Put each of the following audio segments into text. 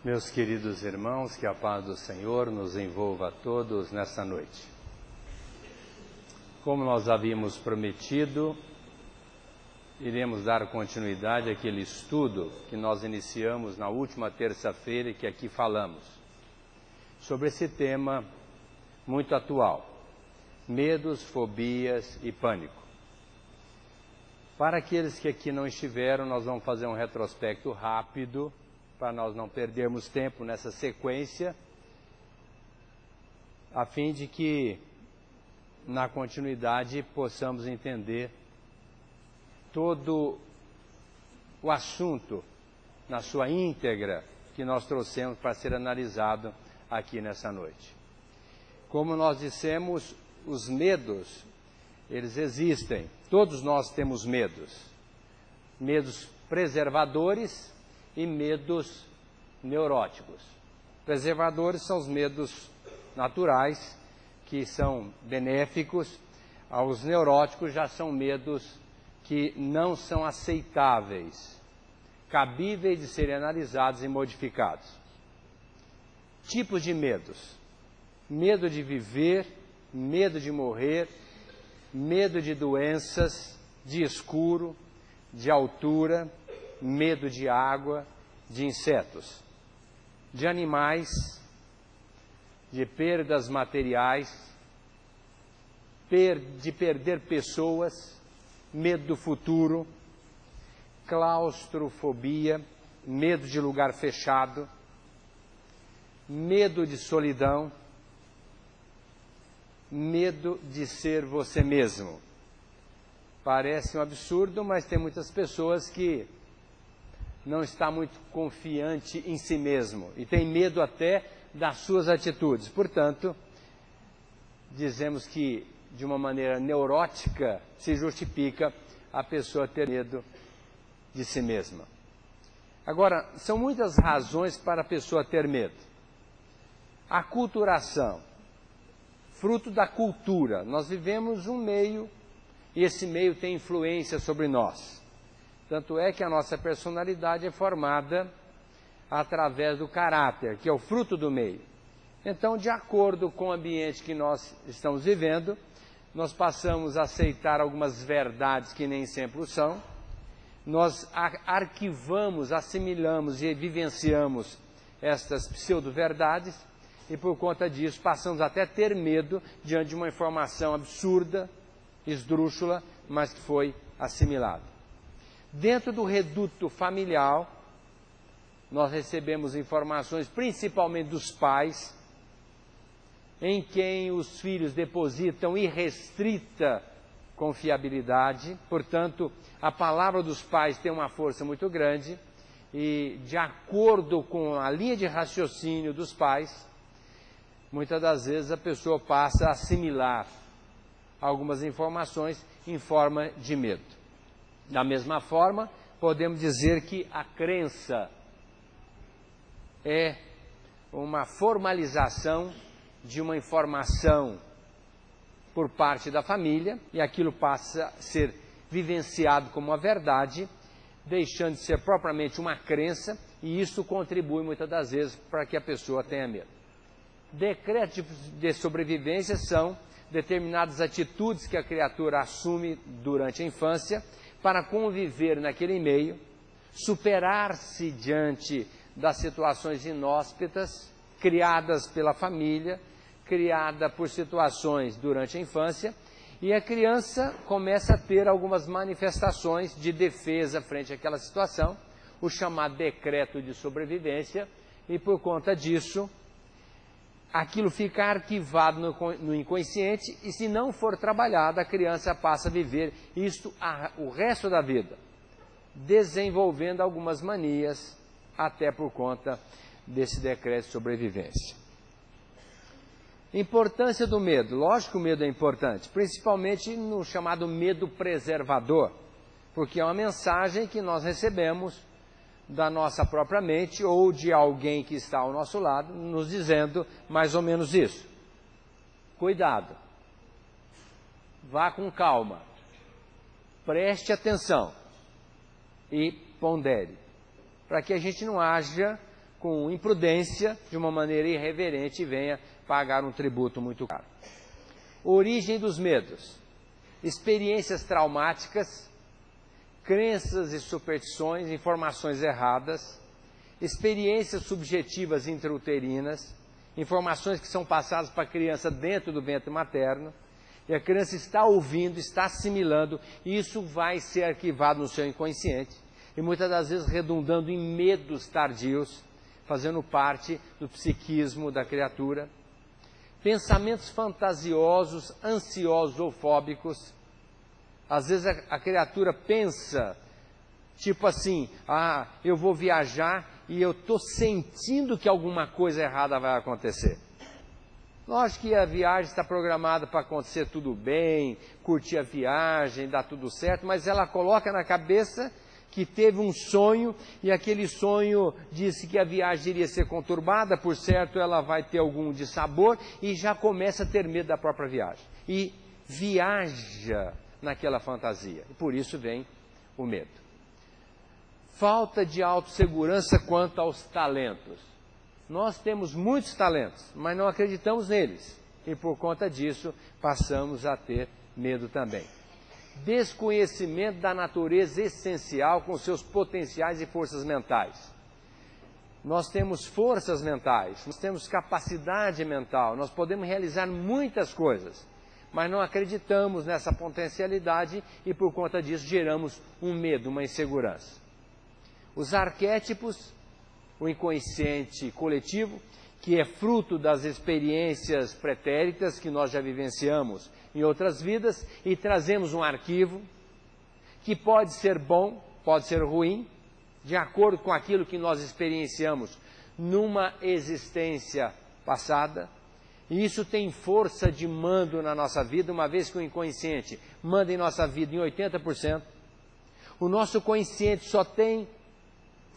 Meus queridos irmãos, que a paz do Senhor nos envolva a todos nesta noite. Como nós havíamos prometido, iremos dar continuidade àquele estudo que nós iniciamos na última terça-feira e que aqui falamos, sobre esse tema muito atual: medos, fobias e pânico. Para aqueles que aqui não estiveram, nós vamos fazer um retrospecto rápido, para nós não perdermos tempo nessa sequência, a fim de que, na continuidade, possamos entender todo o assunto na sua íntegra que nós trouxemos para ser analisado aqui nessa noite. Como nós dissemos, os medos, eles existem. Todos nós temos medos. Medos preservadores e medos neuróticos. Preservadores são os medos naturais, que são benéficos. Os neuróticos já são medos que não são aceitáveis, cabíveis de serem analisados e modificados. Tipos de medos: medo de viver, medo de morrer, medo de doenças, de escuro, de altura, medo de água, de insetos, de animais, de perdas materiais, de perder pessoas, medo do futuro, claustrofobia, medo de lugar fechado, medo de solidão, medo de ser você mesmo. Parece um absurdo, mas tem muitas pessoas que não está muito confiante em si mesmo e tem medo até das suas atitudes. Portanto, dizemos que de uma maneira neurótica se justifica a pessoa ter medo de si mesma. Agora, são muitas razões para a pessoa ter medo. A aculturação, fruto da cultura. Nós vivemos um meio e esse meio tem influência sobre nós. Tanto é que a nossa personalidade é formada através do caráter, que é o fruto do meio. Então, de acordo com o ambiente que nós estamos vivendo, nós passamos a aceitar algumas verdades que nem sempre o são, nós arquivamos, assimilamos e vivenciamos estas pseudo-verdades, e por conta disso passamos até a ter medo diante de uma informação absurda, esdrúxula, mas que foi assimilada. Dentro do reduto familiar, nós recebemos informações, principalmente dos pais, em quem os filhos depositam irrestrita confiabilidade. Portanto, a palavra dos pais tem uma força muito grande e, de acordo com a linha de raciocínio dos pais, muitas das vezes a pessoa passa a assimilar algumas informações em forma de medo. Da mesma forma, podemos dizer que a crença é uma formalização de uma informação por parte da família e aquilo passa a ser vivenciado como uma verdade, deixando de ser propriamente uma crença, e isso contribui muitas das vezes para que a pessoa tenha medo. Decretos de sobrevivência são determinadas atitudes que a criatura assume durante a infância para conviver naquele meio, superar-se diante das situações inóspitas, criadas pela família, criada por situações durante a infância, e a criança começa a ter algumas manifestações de defesa frente àquela situação, o chamado decreto de sobrevivência, e por conta disso, aquilo fica arquivado no inconsciente e, se não for trabalhado, a criança passa a viver isto o resto da vida, desenvolvendo algumas manias, até por conta desse decreto de sobrevivência. Importância do medo. Lógico que o medo é importante, principalmente no chamado medo preservador, porque é uma mensagem que nós recebemos da nossa própria mente ou de alguém que está ao nosso lado, nos dizendo mais ou menos isso. Cuidado, vá com calma, preste atenção e pondere, para que a gente não haja com imprudência, de uma maneira irreverente, e venha pagar um tributo muito caro. Origem dos medos: experiências traumáticas, crenças e superstições, informações erradas, experiências subjetivas intrauterinas, informações que são passadas para a criança dentro do ventre materno, e a criança está ouvindo, está assimilando, e isso vai ser arquivado no seu inconsciente, e muitas das vezes redundando em medos tardios, fazendo parte do psiquismo da criatura. Pensamentos fantasiosos, ansiosos ou fóbicos. Às vezes a criatura pensa, tipo assim, eu vou viajar e eu estou sentindo que alguma coisa errada vai acontecer. Lógico que a viagem está programada para acontecer tudo bem, curtir a viagem, dar tudo certo, mas ela coloca na cabeça que teve um sonho, e aquele sonho disse que a viagem iria ser conturbada, por certo ela vai ter algum dissabor, e já começa a ter medo da própria viagem. E viaja naquela fantasia, e por isso vem o medo. Falta de autossegurança quanto aos talentos. Nós temos muitos talentos, mas não acreditamos neles, e por conta disso passamos a ter medo também. Desconhecimento da natureza essencial com seus potenciais e forças mentais. Nós temos forças mentais, nós temos capacidade mental, nós podemos realizar muitas coisas, mas não acreditamos nessa potencialidade e por conta disso geramos um medo, uma insegurança. Os arquétipos, o inconsciente coletivo, que é fruto das experiências pretéritas que nós já vivenciamos em outras vidas, e trazemos um arquivo que pode ser bom, pode ser ruim, de acordo com aquilo que nós experienciamos numa existência passada, e isso tem força de mando na nossa vida, uma vez que o inconsciente manda em nossa vida em 80%, o nosso consciente só tem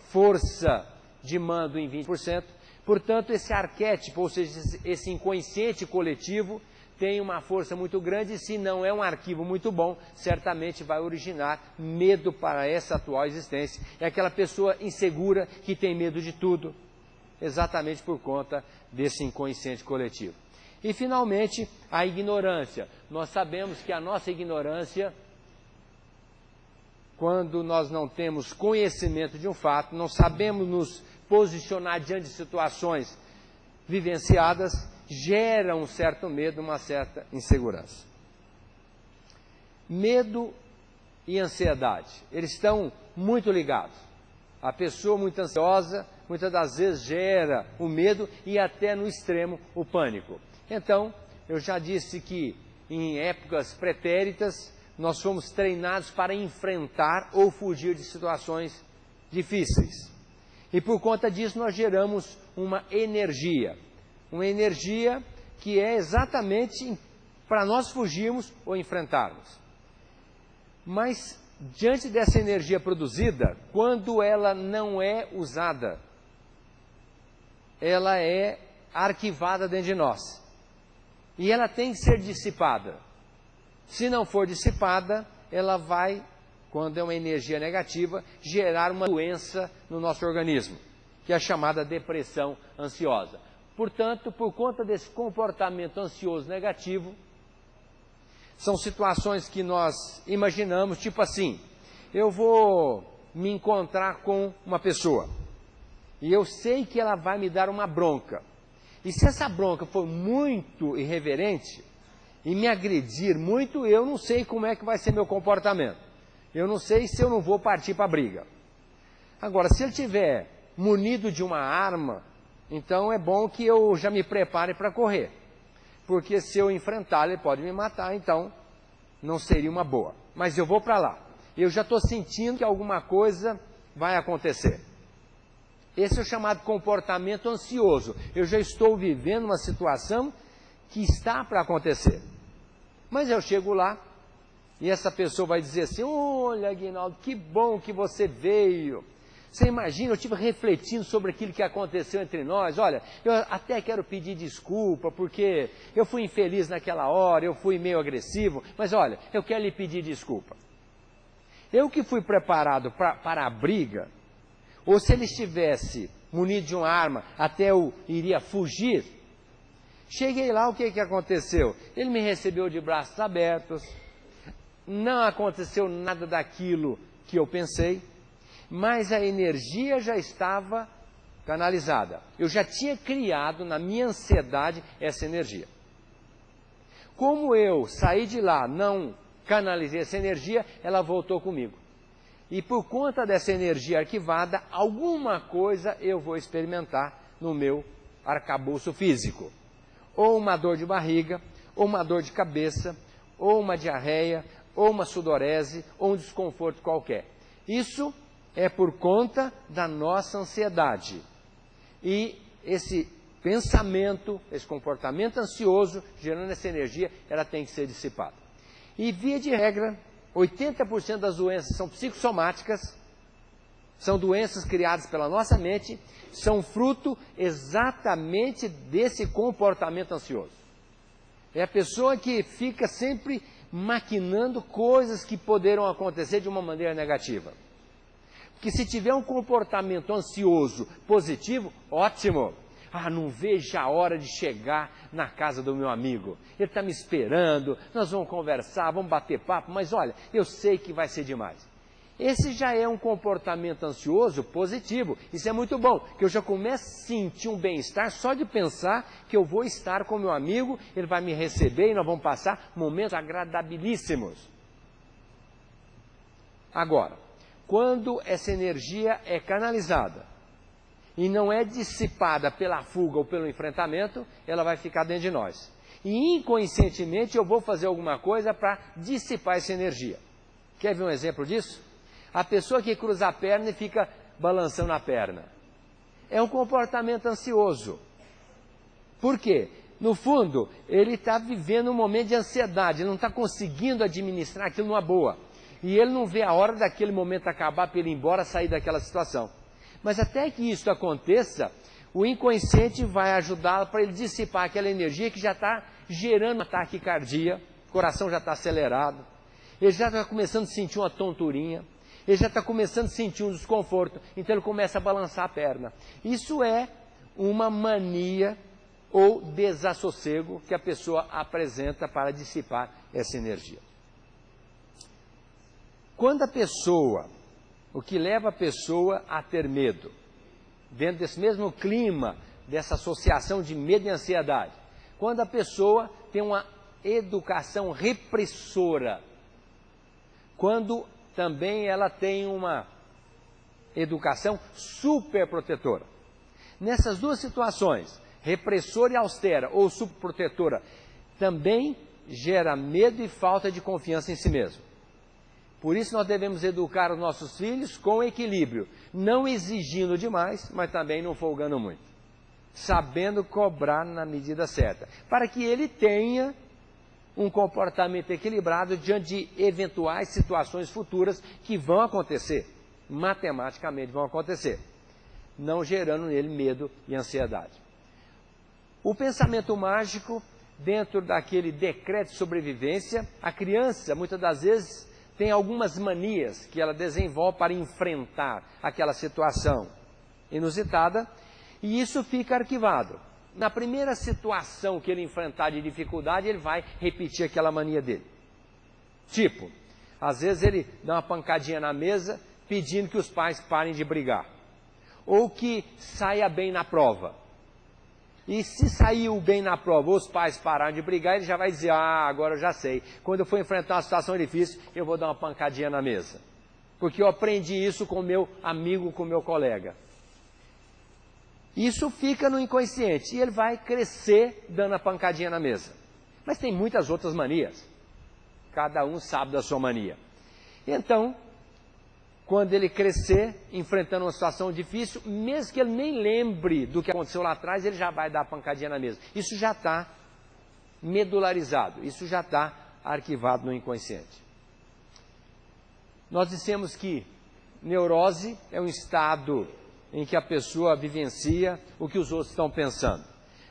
força de mando em 20%, portanto esse arquétipo, ou seja, esse inconsciente coletivo, tem uma força muito grande, e se não é um arquivo muito bom, certamente vai originar medo para essa atual existência. É aquela pessoa insegura que tem medo de tudo, exatamente por conta desse inconsciente coletivo. E finalmente, a ignorância. Nós sabemos que a nossa ignorância, quando nós não temos conhecimento de um fato, não sabemos nos posicionar diante de situações vivenciadas, gera um certo medo, uma certa insegurança. Medo e ansiedade, eles estão muito ligados. A pessoa muito ansiosa, muitas das vezes gera o medo e até no extremo o pânico. Então, eu já disse que em épocas pretéritas, nós fomos treinados para enfrentar ou fugir de situações difíceis. E por conta disso nós geramos uma energia que é exatamente para nós fugirmos ou enfrentarmos. Mas diante dessa energia produzida, quando ela não é usada, ela é arquivada dentro de nós. E ela tem que ser dissipada. Se não for dissipada, ela vai, quando é uma energia negativa, gerar uma doença no nosso organismo, que é a chamada depressão ansiosa. Portanto, por conta desse comportamento ansioso negativo, são situações que nós imaginamos, tipo assim, eu vou me encontrar com uma pessoa, e eu sei que ela vai me dar uma bronca. E se essa bronca for muito irreverente, e me agredir muito, eu não sei como é que vai ser meu comportamento. Eu não sei se eu não vou partir para a briga. Agora, se ele estiver munido de uma arma, então é bom que eu já me prepare para correr. Porque se eu enfrentar, ele pode me matar, então não seria uma boa. Mas eu vou para lá. Eu já estou sentindo que alguma coisa vai acontecer. Esse é o chamado comportamento ansioso. Eu já estou vivendo uma situação que está para acontecer. Mas eu chego lá e essa pessoa vai dizer assim, olha, Aguinaldo, que bom que você veio. Você imagina, eu estive refletindo sobre aquilo que aconteceu entre nós. Olha, eu até quero pedir desculpa, porque eu fui infeliz naquela hora, eu fui meio agressivo, mas olha, eu quero lhe pedir desculpa. Eu que fui preparado para a briga, ou se ele estivesse munido de uma arma, até eu iria fugir. Cheguei lá, o que aconteceu? Ele me recebeu de braços abertos, não aconteceu nada daquilo que eu pensei, mas a energia já estava canalizada. Eu já tinha criado na minha ansiedade essa energia. Como eu saí de lá, não canalizei essa energia, ela voltou comigo. E por conta dessa energia arquivada, alguma coisa eu vou experimentar no meu arcabouço físico. Ou uma dor de barriga, ou uma dor de cabeça, ou uma diarreia, ou uma sudorese, ou um desconforto qualquer. Isso é por conta da nossa ansiedade. E esse pensamento, esse comportamento ansioso, gerando essa energia, ela tem que ser dissipada. E via de regra, 80% das doenças são psicossomáticas, são doenças criadas pela nossa mente, são fruto exatamente desse comportamento ansioso. É a pessoa que fica sempre maquinando coisas que poderão acontecer de uma maneira negativa. Porque se tiver um comportamento ansioso positivo, ótimo. Ah, não vejo a hora de chegar na casa do meu amigo. Ele está me esperando, nós vamos conversar, vamos bater papo, mas olha, eu sei que vai ser demais. Esse já é um comportamento ansioso positivo. Isso é muito bom, que eu já começo a sentir um bem-estar só de pensar que eu vou estar com meu amigo, ele vai me receber e nós vamos passar momentos agradabilíssimos. Agora, quando essa energia é canalizada e não é dissipada pela fuga ou pelo enfrentamento, ela vai ficar dentro de nós. E inconscientemente eu vou fazer alguma coisa para dissipar essa energia. Quer ver um exemplo disso? A pessoa que cruza a perna e fica balançando a perna. É um comportamento ansioso. Por quê? No fundo, ele está vivendo um momento de ansiedade, ele não está conseguindo administrar aquilo numa boa. E ele não vê a hora daquele momento acabar para ele ir embora, sair daquela situação. Mas até que isso aconteça, o inconsciente vai ajudá-lo para ele dissipar aquela energia que já está gerando uma taquicardia, o coração já está acelerado, ele já está começando a sentir uma tonturinha, ele já está começando a sentir um desconforto, então ele começa a balançar a perna. Isso é uma mania ou desassossego que a pessoa apresenta para dissipar essa energia. Quando a pessoa, o que leva a pessoa a ter medo, dentro desse mesmo clima, dessa associação de medo e ansiedade, quando a pessoa tem uma educação repressora, quando também ela tem uma educação superprotetora. Nessas duas situações, repressora e austera ou superprotetora, também gera medo e falta de confiança em si mesmo. Por isso nós devemos educar os nossos filhos com equilíbrio, não exigindo demais, mas também não folgando muito, sabendo cobrar na medida certa, para que ele tenha um comportamento equilibrado diante de eventuais situações futuras que vão acontecer, matematicamente vão acontecer, não gerando nele medo e ansiedade. O pensamento mágico, dentro daquele decreto de sobrevivência, a criança muitas das vezes tem algumas manias que ela desenvolve para enfrentar aquela situação inusitada, e isso fica arquivado. Na primeira situação que ele enfrentar de dificuldade, ele vai repetir aquela mania dele. Tipo, às vezes ele dá uma pancadinha na mesa, pedindo que os pais parem de brigar. Ou que saia bem na prova. E se saiu bem na prova, os pais pararam de brigar, ele já vai dizer, ah, agora eu já sei. Quando eu for enfrentar uma situação difícil, eu vou dar uma pancadinha na mesa. Porque eu aprendi isso com o meu amigo, com o meu colega. Isso fica no inconsciente e ele vai crescer dando a pancadinha na mesa. Mas tem muitas outras manias. Cada um sabe da sua mania. Então, quando ele crescer, enfrentando uma situação difícil, mesmo que ele nem lembre do que aconteceu lá atrás, ele já vai dar a pancadinha na mesa. Isso já está medularizado, isso já está arquivado no inconsciente. Nós dissemos que neurose é um estado em que a pessoa vivencia o que os outros estão pensando.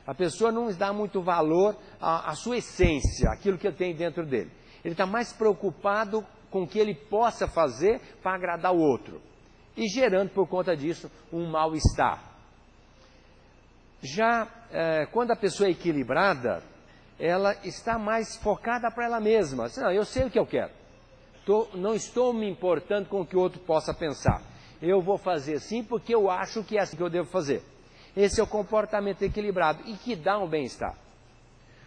A pessoa não dá muito valor à sua essência, aquilo que ele tem dentro dele. Ele está mais preocupado com o que ele possa fazer para agradar o outro. E gerando, por conta disso, um mal-estar. Já quando a pessoa é equilibrada, ela está mais focada para ela mesma. Assim, não, eu sei o que eu quero. Não estou me importando com o que o outro possa pensar. Eu vou fazer assim porque eu acho que é assim que eu devo fazer. Esse é o comportamento equilibrado e que dá um bem-estar.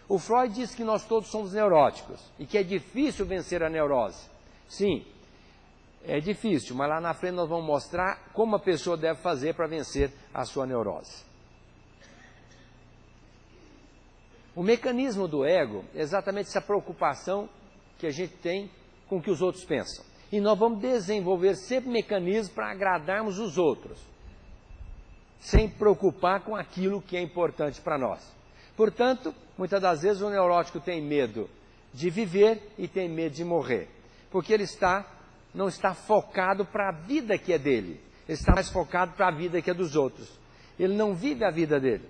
O Freud diz que nós todos somos neuróticos e que é difícil vencer a neurose. Sim, é difícil, mas lá na frente nós vamos mostrar como a pessoa deve fazer para vencer a sua neurose. O mecanismo do ego é exatamente essa preocupação que a gente tem com o que os outros pensam. E nós vamos desenvolver sempre mecanismos para agradarmos os outros, sem preocupar com aquilo que é importante para nós. Portanto, muitas das vezes o neurótico tem medo de viver e tem medo de morrer, porque ele não está focado para a vida que é dele, ele está mais focado para a vida que é dos outros. Ele não vive a vida dele,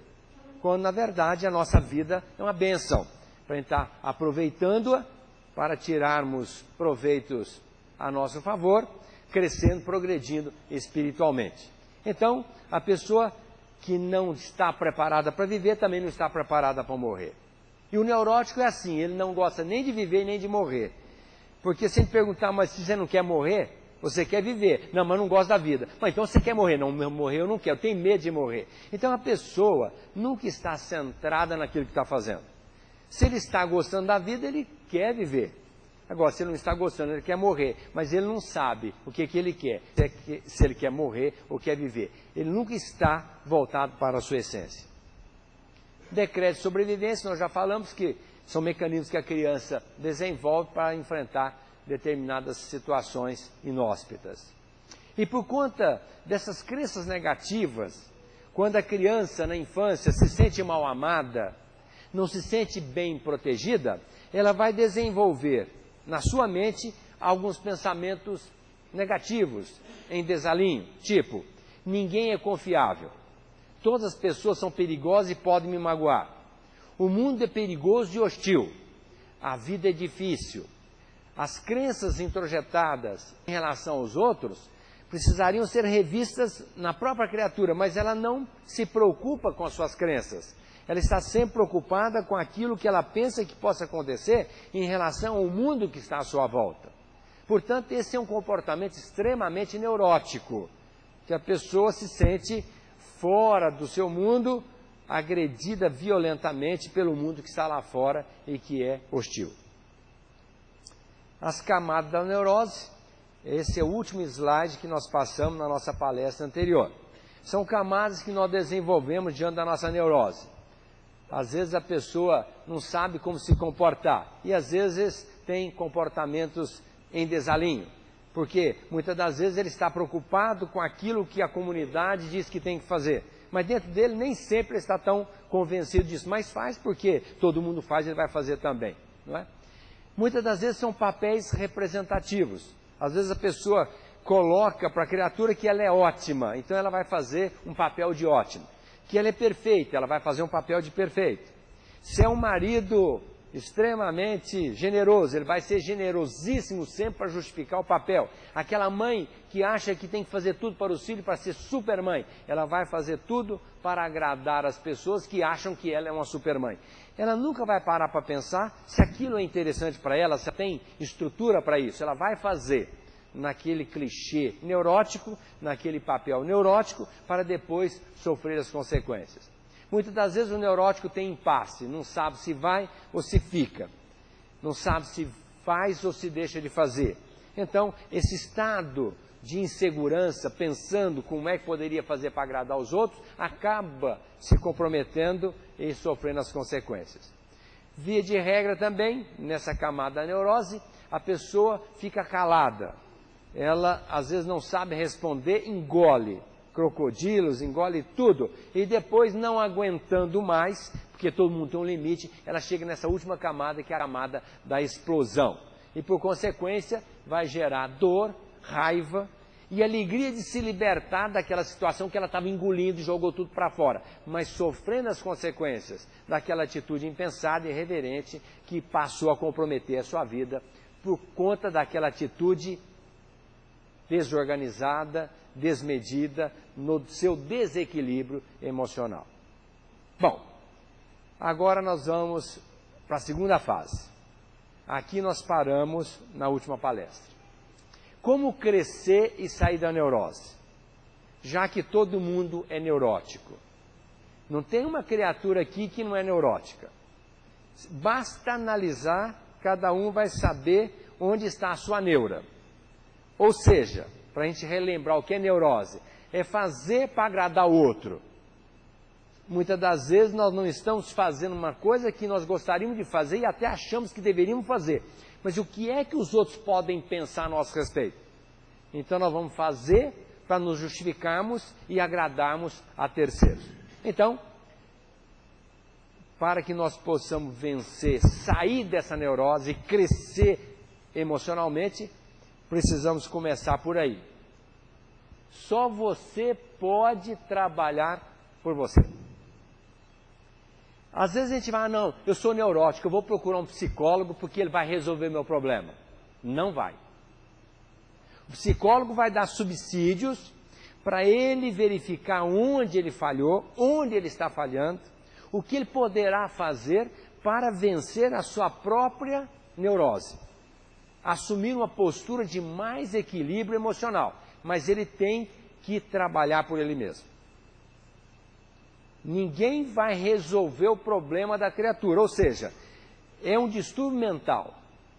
quando na verdade a nossa vida é uma bênção, para a gente estar aproveitando-a para tirarmos proveitos a nosso favor, crescendo, progredindo espiritualmente. Então, a pessoa que não está preparada para viver também não está preparada para morrer. E o neurótico é assim, ele não gosta nem de viver nem de morrer. Porque se a gente perguntar, mas se você não quer morrer, você quer viver. Não, mas não gosta da vida. Mas então você quer morrer? Não, morrer eu não quero, eu tenho medo de morrer. Então a pessoa nunca está centrada naquilo que está fazendo. Se ele está gostando da vida, ele quer viver. Agora, se ele não está gostando, ele quer morrer. Mas ele não sabe o que ele quer. Se ele quer morrer ou quer viver. Ele nunca está voltado para a sua essência. Decreto de sobrevivência, nós já falamos que são mecanismos que a criança desenvolve para enfrentar determinadas situações inóspitas. E por conta dessas crenças negativas, quando a criança na infância se sente mal amada, não se sente bem protegida, ela vai desenvolver na sua mente alguns pensamentos negativos em desalinho, tipo, ninguém é confiável, todas as pessoas são perigosas e podem me magoar, o mundo é perigoso e hostil, a vida é difícil. As crenças introjetadas em relação aos outros precisariam ser revistas na própria criatura, mas ela não se preocupa com as suas crenças. Ela está sempre preocupada com aquilo que ela pensa que possa acontecer em relação ao mundo que está à sua volta. Portanto, esse é um comportamento extremamente neurótico, que a pessoa se sente fora do seu mundo, agredida violentamente pelo mundo que está lá fora e que é hostil. As camadas da neurose, esse é o último slide que nós passamos na nossa palestra anterior. São camadas que nós desenvolvemos diante da nossa neurose. Às vezes a pessoa não sabe como se comportar e às vezes tem comportamentos em desalinho, porque muitas das vezes ele está preocupado com aquilo que a comunidade diz que tem que fazer, mas dentro dele nem sempre está tão convencido disso, mas faz porque todo mundo faz, ele vai fazer também, não é? Muitas das vezes são papéis representativos. Às vezes a pessoa coloca para a criatura que ela é ótima, então ela vai fazer um papel de ótimo. Que ela é perfeita, ela vai fazer um papel de perfeito. Se é um marido extremamente generoso, ele vai ser generosíssimo sempre para justificar o papel. Aquela mãe que acha que tem que fazer tudo para os filhos para ser supermãe, ela vai fazer tudo para agradar as pessoas que acham que ela é uma supermãe. Ela nunca vai parar para pensar se aquilo é interessante para ela, se tem estrutura para isso. Ela vai fazer naquele clichê neurótico, naquele papel neurótico, para depois sofrer as consequências. Muitas das vezes o neurótico tem impasse, não sabe se vai ou se fica, não sabe se faz ou se deixa de fazer. Então, esse estado de insegurança, pensando como é que poderia fazer para agradar os outros, acaba se comprometendo e sofrendo as consequências. Via de regra também, nessa camada da neurose, a pessoa fica calada. Ela às vezes não sabe responder, engole crocodilos, engole tudo, e depois não aguentando mais, porque todo mundo tem um limite, ela chega nessa última camada, que é a camada da explosão. E por consequência vai gerar dor, raiva e alegria de se libertar daquela situação que ela estava engolindo e jogou tudo para fora, mas sofrendo as consequências daquela atitude impensada e irreverente que passou a comprometer a sua vida por conta daquela atitude desorganizada, desmedida, no seu desequilíbrio emocional. Bom, agora nós vamos para a segunda fase. Aqui nós paramos na última palestra. Como crescer e sair da neurose? Já que todo mundo é neurótico. Não tem uma criatura aqui que não é neurótica. Basta analisar, cada um vai saber onde está a sua neura. Ou seja, para a gente relembrar o que é neurose, é fazer para agradar o outro. Muitas das vezes nós não estamos fazendo uma coisa que nós gostaríamos de fazer e até achamos que deveríamos fazer. Mas o que é que os outros podem pensar a nosso respeito? Então nós vamos fazer para nos justificarmos e agradarmos a terceiros. Então, para que nós possamos vencer, sair dessa neurose e crescer emocionalmente, precisamos começar por aí. Só você pode trabalhar por você. Às vezes a gente vai, não, eu sou neurótico, eu vou procurar um psicólogo porque ele vai resolver meu problema. Não vai. O psicólogo vai dar subsídios para ele verificar onde ele falhou, onde ele está falhando, o que ele poderá fazer para vencer a sua própria neurose. Assumir uma postura de mais equilíbrio emocional, mas ele tem que trabalhar por ele mesmo. Ninguém vai resolver o problema da criatura, ou seja, é um distúrbio mental,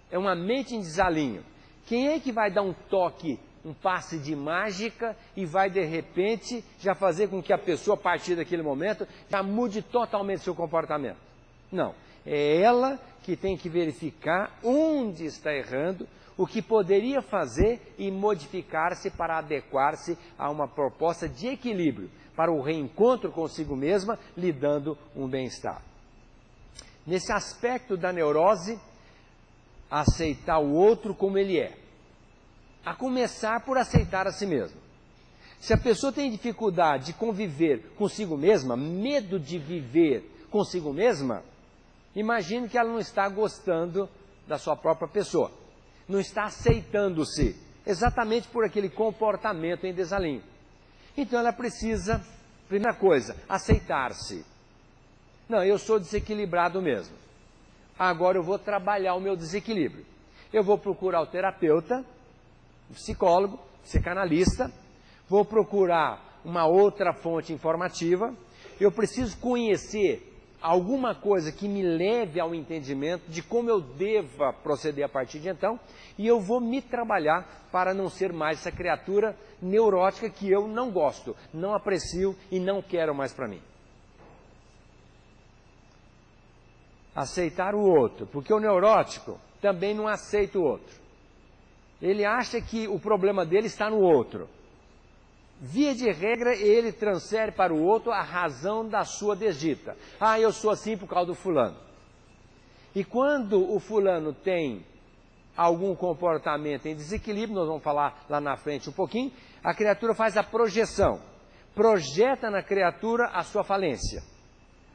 é uma mente em desalinho. Quem é que vai dar um toque, um passe de mágica e vai de repente já fazer com que a pessoa, a partir daquele momento, já mude totalmente seu comportamento? Não, é ela que tem que verificar onde está errando, o que poderia fazer e modificar-se para adequar-se a uma proposta de equilíbrio, para o reencontro consigo mesma, lhe dando um bem-estar. Nesse aspecto da neurose, aceitar o outro como ele é. A começar por aceitar a si mesmo. Se a pessoa tem dificuldade de conviver consigo mesma, medo de viver consigo mesma, imagine que ela não está gostando da sua própria pessoa. Não está aceitando-se, exatamente por aquele comportamento em desalinho. Então ela precisa, primeira coisa, aceitar-se. Não, eu sou desequilibrado mesmo. Agora eu vou trabalhar o meu desequilíbrio. Eu vou procurar o terapeuta, o psicólogo, psicanalista, vou procurar uma outra fonte informativa, eu preciso conhecer alguma coisa que me leve ao entendimento de como eu deva proceder a partir de então, e eu vou me trabalhar para não ser mais essa criatura neurótica que eu não gosto, não aprecio e não quero mais para mim. Aceitar o outro, porque o neurótico também não aceita o outro. Ele acha que o problema dele está no outro. Via de regra, ele transfere para o outro a razão da sua desdita. Ah, eu sou assim por causa do fulano. E quando o fulano tem algum comportamento em desequilíbrio, nós vamos falar lá na frente um pouquinho, a criatura faz a projeção. Projeta na criatura a sua falência.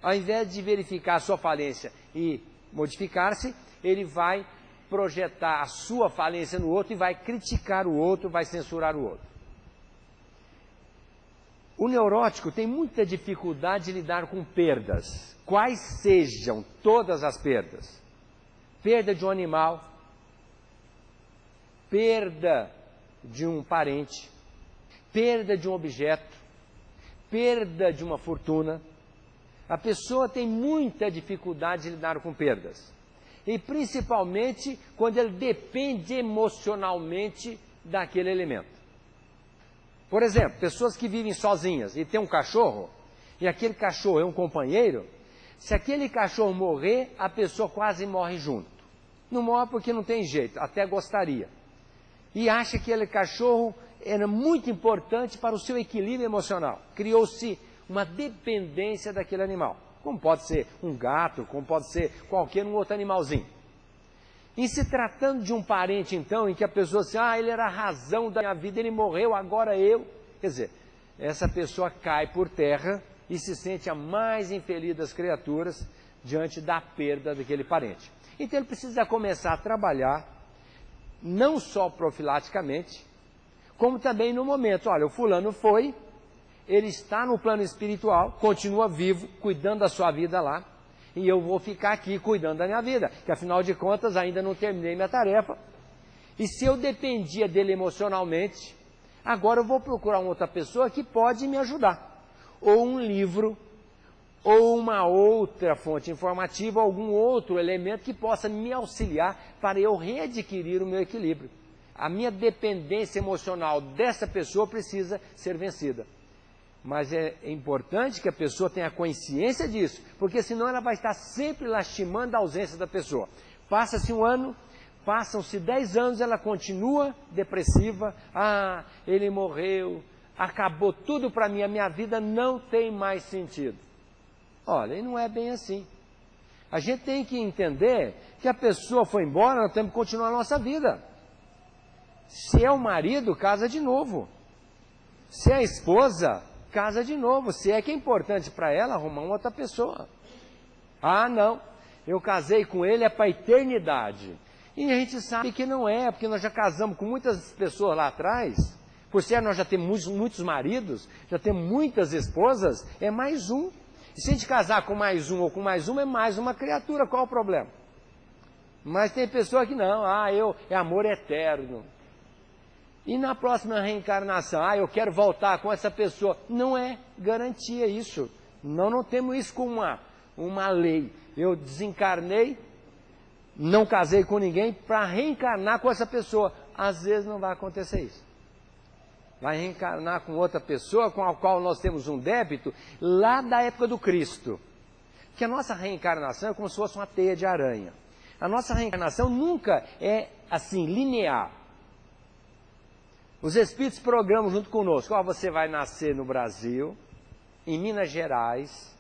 Ao invés de verificar a sua falência e modificar-se, ele vai projetar a sua falência no outro e vai criticar o outro, vai censurar o outro. O neurótico tem muita dificuldade de lidar com perdas, quais sejam todas as perdas. Perda de um animal, perda de um parente, perda de um objeto, perda de uma fortuna. A pessoa tem muita dificuldade de lidar com perdas. E principalmente quando ele depende emocionalmente daquele elemento. Por exemplo, pessoas que vivem sozinhas e tem um cachorro, e aquele cachorro é um companheiro, se aquele cachorro morrer, a pessoa quase morre junto. Não morre porque não tem jeito, até gostaria. E acha que aquele cachorro era muito importante para o seu equilíbrio emocional. Criou-se uma dependência daquele animal. Como pode ser um gato, como pode ser qualquer outro animalzinho. Em se tratando de um parente, então, em que a pessoa diz, ele era a razão da minha vida, ele morreu, agora eu. Quer dizer, essa pessoa cai por terra e se sente a mais infeliz das criaturas diante da perda daquele parente. Então ele precisa começar a trabalhar, não só profilaticamente, como também no momento. Olha, o fulano foi, ele está no plano espiritual, continua vivo, cuidando da sua vida lá, e eu vou ficar aqui cuidando da minha vida, que afinal de contas ainda não terminei minha tarefa. E se eu dependia dele emocionalmente, agora eu vou procurar uma outra pessoa que pode me ajudar. Ou um livro, ou uma outra fonte informativa, algum outro elemento que possa me auxiliar para eu readquirir o meu equilíbrio. A minha dependência emocional dessa pessoa precisa ser vencida. Mas é importante que a pessoa tenha consciência disso, porque senão ela vai estar sempre lastimando a ausência da pessoa. Passa-se um ano, passam-se 10 anos, ela continua depressiva. Ah, ele morreu, acabou tudo para mim, a minha vida não tem mais sentido. Olha, e não é bem assim. A gente tem que entender que a pessoa foi embora, nós temos que continuar a nossa vida. Se é o marido, casa de novo. Se é a esposa, casa de novo. Se é que é importante para ela, arrumar uma outra pessoa. Ah, não, eu casei com ele, é para a eternidade. E a gente sabe que não é, porque nós já casamos com muitas pessoas lá atrás. Por ser nós já temos muitos maridos, já temos muitas esposas, é mais um. E se a gente casar com mais um ou com mais uma, é mais uma criatura, qual o problema? Mas tem pessoa que não, é amor eterno. E na próxima reencarnação, eu quero voltar com essa pessoa. Não é garantia isso. Não temos isso como uma lei. Eu desencarnei, não casei com ninguém para reencarnar com essa pessoa. Às vezes não vai acontecer isso. Vai reencarnar com outra pessoa com a qual nós temos um débito lá da época do Cristo. Que a nossa reencarnação é como se fosse uma teia de aranha. A nossa reencarnação nunca é assim, linear. Os Espíritos programam junto conosco. Você vai nascer no Brasil, em Minas Gerais.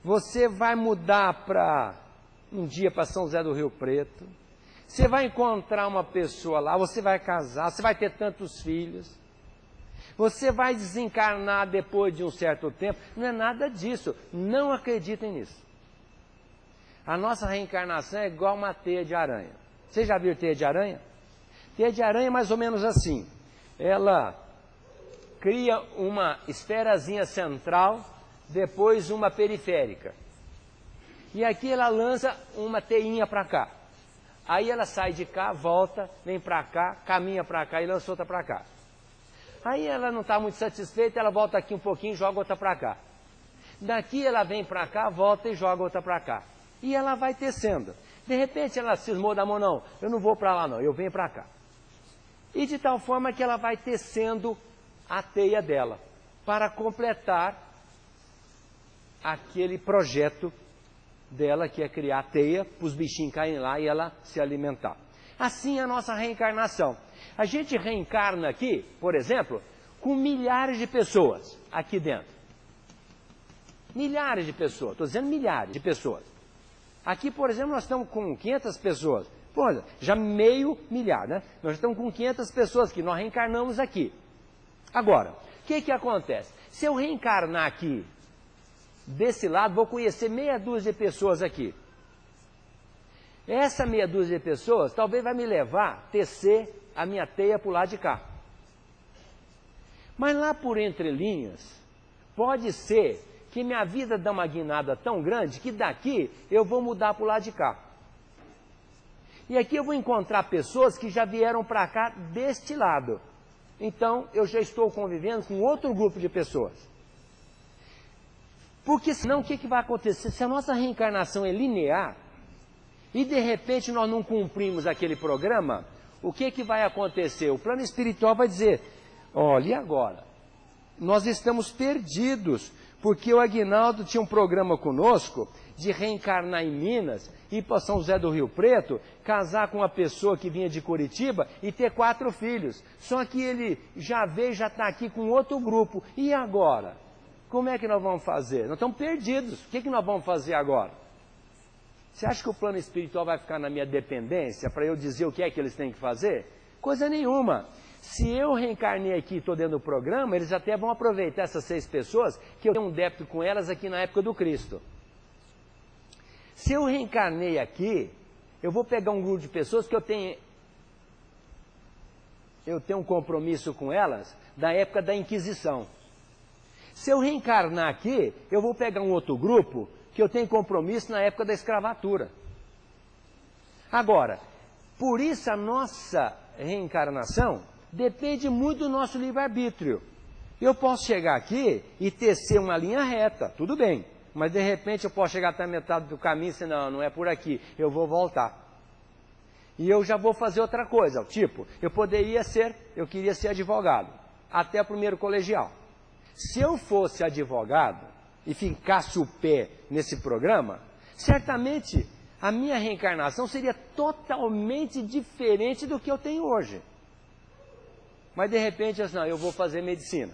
Você vai mudar um dia para São José do Rio Preto. Você vai encontrar uma pessoa lá, você vai casar, você vai ter tantos filhos. Você vai desencarnar depois de um certo tempo. Não é nada disso. Não acreditem nisso. A nossa reencarnação é igual uma teia de aranha. Você já viu teia de aranha? Teia de aranha é mais ou menos assim. Ela cria uma esferazinha central, depois uma periférica. E aqui ela lança uma teinha para cá. Aí ela sai de cá, volta, vem para cá, caminha para cá e lança outra para cá. Aí ela não está muito satisfeita, ela volta aqui um pouquinho e joga outra para cá. Daqui ela vem para cá, volta e joga outra para cá. E ela vai tecendo. De repente ela cismou da mão, não, eu não vou para lá não, eu venho para cá. E de tal forma que ela vai tecendo a teia dela, para completar aquele projeto dela, que é criar a teia, para os bichinhos caírem lá e ela se alimentar. Assim é a nossa reencarnação. A gente reencarna aqui, por exemplo, com milhares de pessoas aqui dentro. Milhares de pessoas, estou dizendo milhares de pessoas. Aqui, por exemplo, nós estamos com 500 pessoas. Pô, já meio milhar, né? Nós estamos com 500 pessoas que nós reencarnamos aqui. Agora, o que acontece? Se eu reencarnar aqui, desse lado, vou conhecer meia dúzia de pessoas aqui. Essa meia dúzia de pessoas talvez vai me levar a tecer a minha teia para o lado de cá. Mas lá por entre linhas, pode ser que minha vida dá uma guinada tão grande que daqui eu vou mudar para o lado de cá. E aqui eu vou encontrar pessoas que já vieram para cá deste lado. Então eu já estou convivendo com outro grupo de pessoas. Porque senão o que vai acontecer? Se a nossa reencarnação é linear e de repente nós não cumprimos aquele programa, o que vai acontecer? O plano espiritual vai dizer, olha, e agora? Nós estamos perdidos, porque o Aguinaldo tinha um programa conosco de reencarnar em Minas, ir para São José do Rio Preto, casar com uma pessoa que vinha de Curitiba e ter 4 filhos. Só que ele já veio, já está aqui com outro grupo. E agora? Como é que nós vamos fazer? Nós estamos perdidos. O que nós vamos fazer agora? Você acha que o plano espiritual vai ficar na minha dependência para eu dizer o que é que eles têm que fazer? Coisa nenhuma. Se eu reencarnei aqui e estou dentro do programa, eles até vão aproveitar essas 6 pessoas, que eu tenho um débito com elas aqui na época do Cristo. Se eu reencarnei aqui, eu vou pegar um grupo de pessoas que eu tenho um compromisso com elas da época da Inquisição. Se eu reencarnar aqui, eu vou pegar um outro grupo que eu tenho compromisso na época da escravatura. Agora, por isso a nossa reencarnação depende muito do nosso livre-arbítrio. Eu posso chegar aqui e tecer uma linha reta, tudo bem. Mas de repente eu posso chegar até a metade do caminho e dizer, não, não é por aqui, eu vou voltar. E eu já vou fazer outra coisa, tipo, eu queria ser advogado, até o primeiro colegial. Se eu fosse advogado e ficasse o pé nesse programa, certamente a minha reencarnação seria totalmente diferente do que eu tenho hoje. Mas de repente, assim, não, eu vou fazer medicina.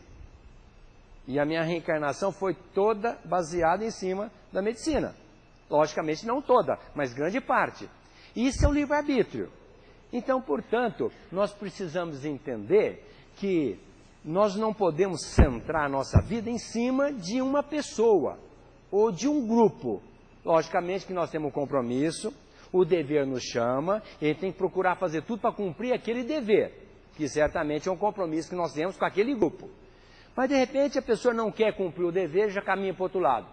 E a minha reencarnação foi toda baseada em cima da medicina. Logicamente não toda, mas grande parte. Isso é o livre-arbítrio. Então, portanto, nós precisamos entender que nós não podemos centrar a nossa vida em cima de uma pessoa ou de um grupo. Logicamente que nós temos um compromisso, o dever nos chama, e a gente tem que procurar fazer tudo para cumprir aquele dever, que certamente é um compromisso que nós temos com aquele grupo. Mas de repente a pessoa não quer cumprir o dever e já caminha para o outro lado.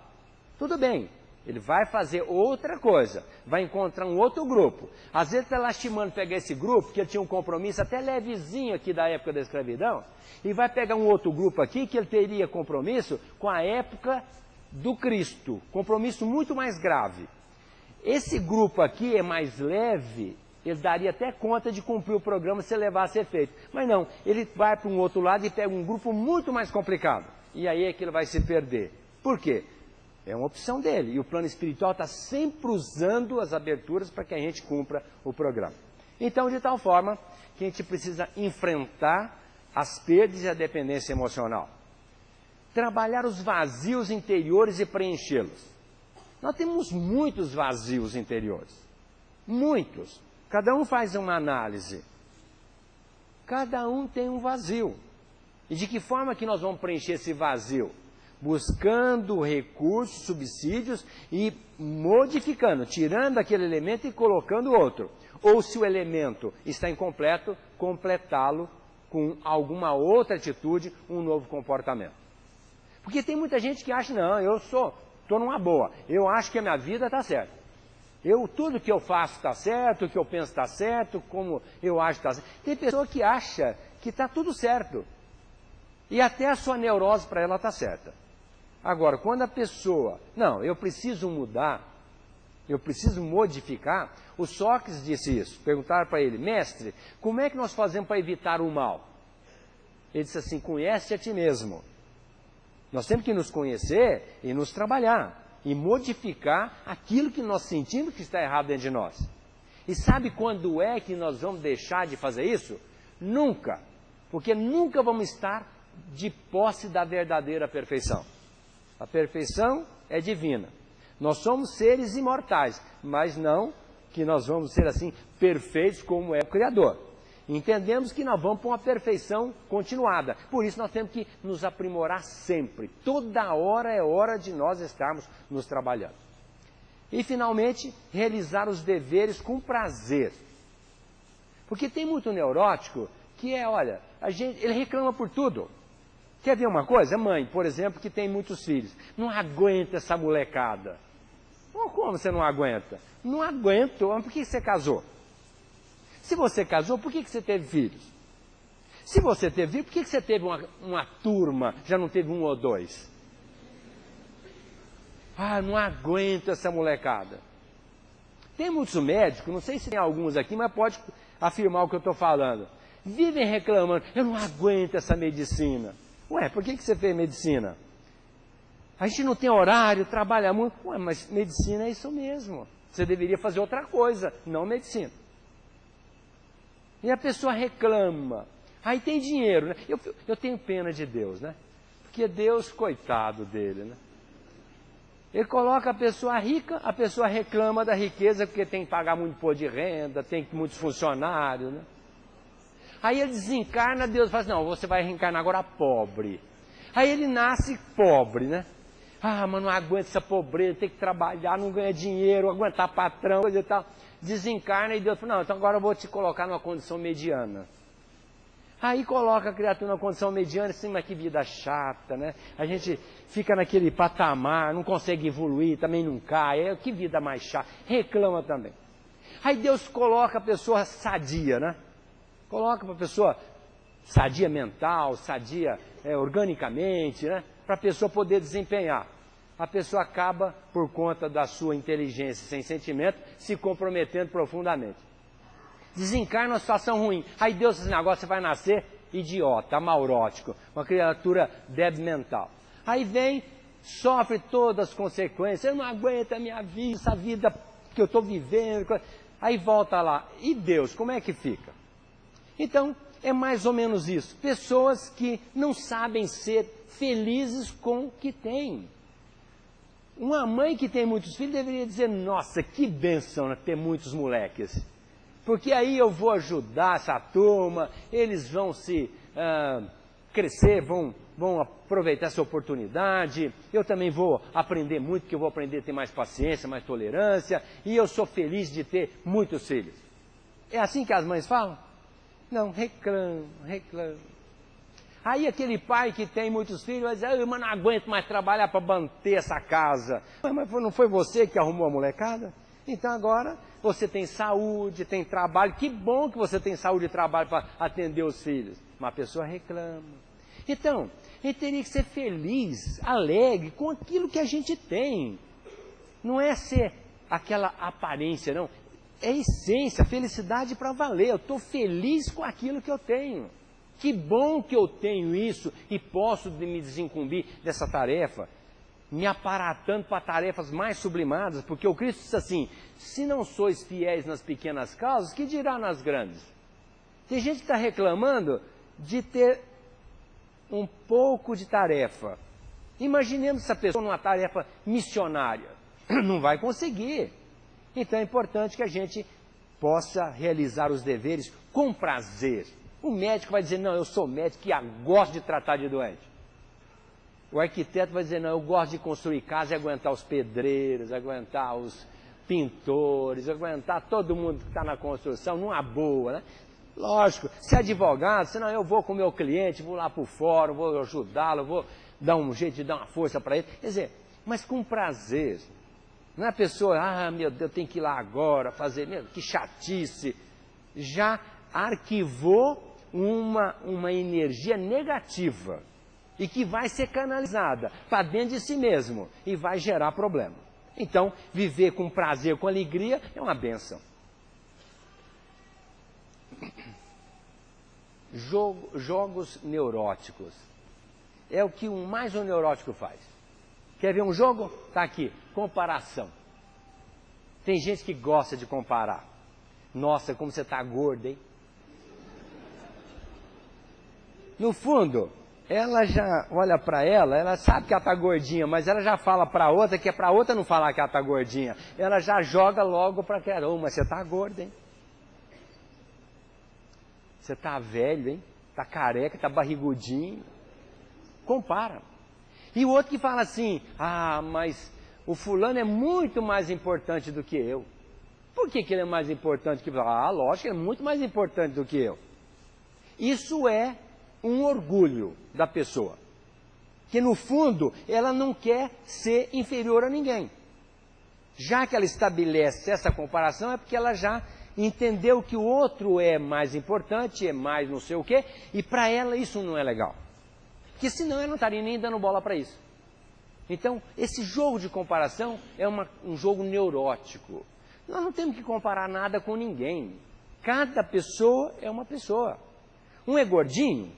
Tudo bem, ele vai fazer outra coisa, vai encontrar um outro grupo. Às vezes está lastimando pegar esse grupo, que ele tinha um compromisso até levezinho aqui da época da escravidão, e vai pegar um outro grupo aqui que ele teria compromisso com a época do Cristo, compromisso muito mais grave. Esse grupo aqui é mais leve, ele daria até conta de cumprir o programa se levasse a ser feito. Mas não, ele vai para um outro lado e pega um grupo muito mais complicado. E aí é que ele vai se perder. Por quê? É uma opção dele. E o plano espiritual está sempre usando as aberturas para que a gente cumpra o programa. Então, de tal forma que a gente precisa enfrentar as perdas e a dependência emocional. Trabalhar os vazios interiores e preenchê-los. Nós temos muitos vazios interiores. Muitos. Cada um faz uma análise. Cada um tem um vazio. E de que forma que nós vamos preencher esse vazio? Buscando recursos, subsídios e modificando, tirando aquele elemento e colocando outro. Ou se o elemento está incompleto, completá-lo com alguma outra atitude, um novo comportamento. Porque tem muita gente que acha, não, eu estou numa boa, eu acho que a minha vida está certa. Tudo que eu faço está certo, o que eu penso está certo, como eu acho está certo. Tem pessoa que acha que está tudo certo. E até a sua neurose para ela está certa. Agora, quando a pessoa, não, eu preciso mudar, eu preciso modificar, o Sócrates disse isso. Perguntaram para ele, mestre, como é que nós fazemos para evitar o mal? Ele disse assim, conhece a ti mesmo. Nós temos que nos conhecer e nos trabalhar. E modificar aquilo que nós sentimos que está errado dentro de nós. E sabe quando é que nós vamos deixar de fazer isso? Nunca. Porque nunca vamos estar de posse da verdadeira perfeição. A perfeição é divina. Nós somos seres imortais, mas não que nós vamos ser assim perfeitos como é o Criador. Entendemos que nós vamos para uma perfeição continuada. Por isso nós temos que nos aprimorar sempre. Toda hora é hora de nós estarmos nos trabalhando. E finalmente, realizar os deveres com prazer. Porque tem muito neurótico que olha, ele reclama por tudo. Quer ver uma coisa? Mãe, por exemplo, que tem muitos filhos. Não aguenta essa molecada. Como você não aguenta? Não aguento. Por que você casou? Se você casou, por que você teve filhos? Se você teve filhos, por que você teve uma turma, já não teve um ou dois? Não aguento essa molecada. Tem muitos médicos, não sei se tem alguns aqui, mas pode afirmar o que eu estou falando. Vivem reclamando, eu não aguento essa medicina. Por que você fez medicina? A gente não tem horário, trabalha muito. Mas medicina é isso mesmo. Você deveria fazer outra coisa, não medicina. E a pessoa reclama. Aí tem dinheiro, né? Eu tenho pena de Deus, né? Porque Deus, coitado dele, né? Ele coloca a pessoa rica, a pessoa reclama da riqueza porque tem que pagar muito imposto de renda, tem muitos funcionários, né? Aí ele desencarna, Deus fala assim, não, você vai reencarnar agora pobre. Aí ele nasce pobre, né? Mas não aguenta essa pobreza, tem que trabalhar, não ganha dinheiro, aguentar patrão, coisa e tal. Desencarna e Deus fala, não, então agora eu vou te colocar numa condição mediana. Aí coloca a criatura na condição mediana, assim, mas que vida chata, né? A gente fica naquele patamar, não consegue evoluir, também não cai, que vida mais chata, reclama também. Aí Deus coloca a pessoa sadia, né? Coloca para a pessoa sadia mental, sadia organicamente, né? Para a pessoa poder desempenhar. A pessoa acaba, por conta da sua inteligência sem sentimento, se comprometendo profundamente. Desencarna uma situação ruim. Aí Deus diz assim, agora você vai nascer idiota, amaurótico, uma criatura débil mental. Aí vem, sofre todas as consequências, eu não aguento a minha vida, essa vida que eu estou vivendo. Aí volta lá. E Deus, como é que fica? Então, é mais ou menos isso. Pessoas que não sabem ser felizes com o que têm. Uma mãe que tem muitos filhos deveria dizer, nossa, que bênção, né, ter muitos moleques. Porque aí eu vou ajudar essa turma, eles vão se crescer, vão aproveitar essa oportunidade, eu também vou aprender muito, porque eu vou aprender a ter mais paciência, mais tolerância, e eu sou feliz de ter muitos filhos. É assim que as mães falam? Não, reclama. Aí aquele pai que tem muitos filhos vai dizer, mas não aguento mais trabalhar para manter essa casa. Mas não foi você que arrumou a molecada? Então agora você tem saúde, tem trabalho. Que bom que você tem saúde e trabalho para atender os filhos. Mas a pessoa reclama. Então, a gente teria que ser feliz, alegre com aquilo que a gente tem. Não é ser aquela aparência, não. É essência, felicidade para valer. Eu estou feliz com aquilo que eu tenho. Que bom que eu tenho isso e posso me desincumbir dessa tarefa. Me aparatando para tarefas mais sublimadas, porque o Cristo disse assim, se não sois fiéis nas pequenas causas, que dirá nas grandes? Tem gente que está reclamando de ter um pouco de tarefa. Imaginemos essa pessoa numa tarefa missionária. Não vai conseguir. Então é importante que a gente possa realizar os deveres com prazer. O médico vai dizer, não, eu sou médico e gosto de tratar de doente. O arquiteto vai dizer, não, eu gosto de construir casa e aguentar os pedreiros, aguentar os pintores, aguentar todo mundo que está na construção, numa boa, né? Lógico, se é advogado, senão eu vou com o meu cliente, vou lá para o fórum, vou ajudá-lo, vou dar um jeito de dar uma força para ele. Quer dizer, mas com prazer. Não é a pessoa, meu Deus, eu tenho que ir lá agora, fazer, meu, que chatice. Já arquivou uma energia negativa. E que vai ser canalizada para dentro de si mesmo e vai gerar problema. Então, viver com prazer, com alegria, é uma bênção. Jogos neuróticos. É o que mais um neurótico faz. Quer ver um jogo? Está aqui, comparação. Tem gente que gosta de comparar. Nossa, como você está gordo, hein? No fundo, ela já olha para ela sabe que ela está gordinha, mas ela já fala para a outra, que é para a outra não falar que ela está gordinha. Ela já joga logo para aquela, mas você está gorda, hein? Você está velho, hein? Está careca, está barrigudinho. Compara. E o outro que fala assim, mas o fulano é muito mais importante do que eu. Por que ele é mais importante que eu? Lógico, ele é muito mais importante do que eu. Isso é um orgulho da pessoa, que no fundo ela não quer ser inferior a ninguém. Já que ela estabelece essa comparação é porque ela já entendeu que o outro é mais importante, é mais não sei o quê, e para ela isso não é legal. Porque senão ela não estaria nem dando bola para isso. Então, esse jogo de comparação é um jogo neurótico. Nós não temos que comparar nada com ninguém. Cada pessoa é uma pessoa. Um é gordinho,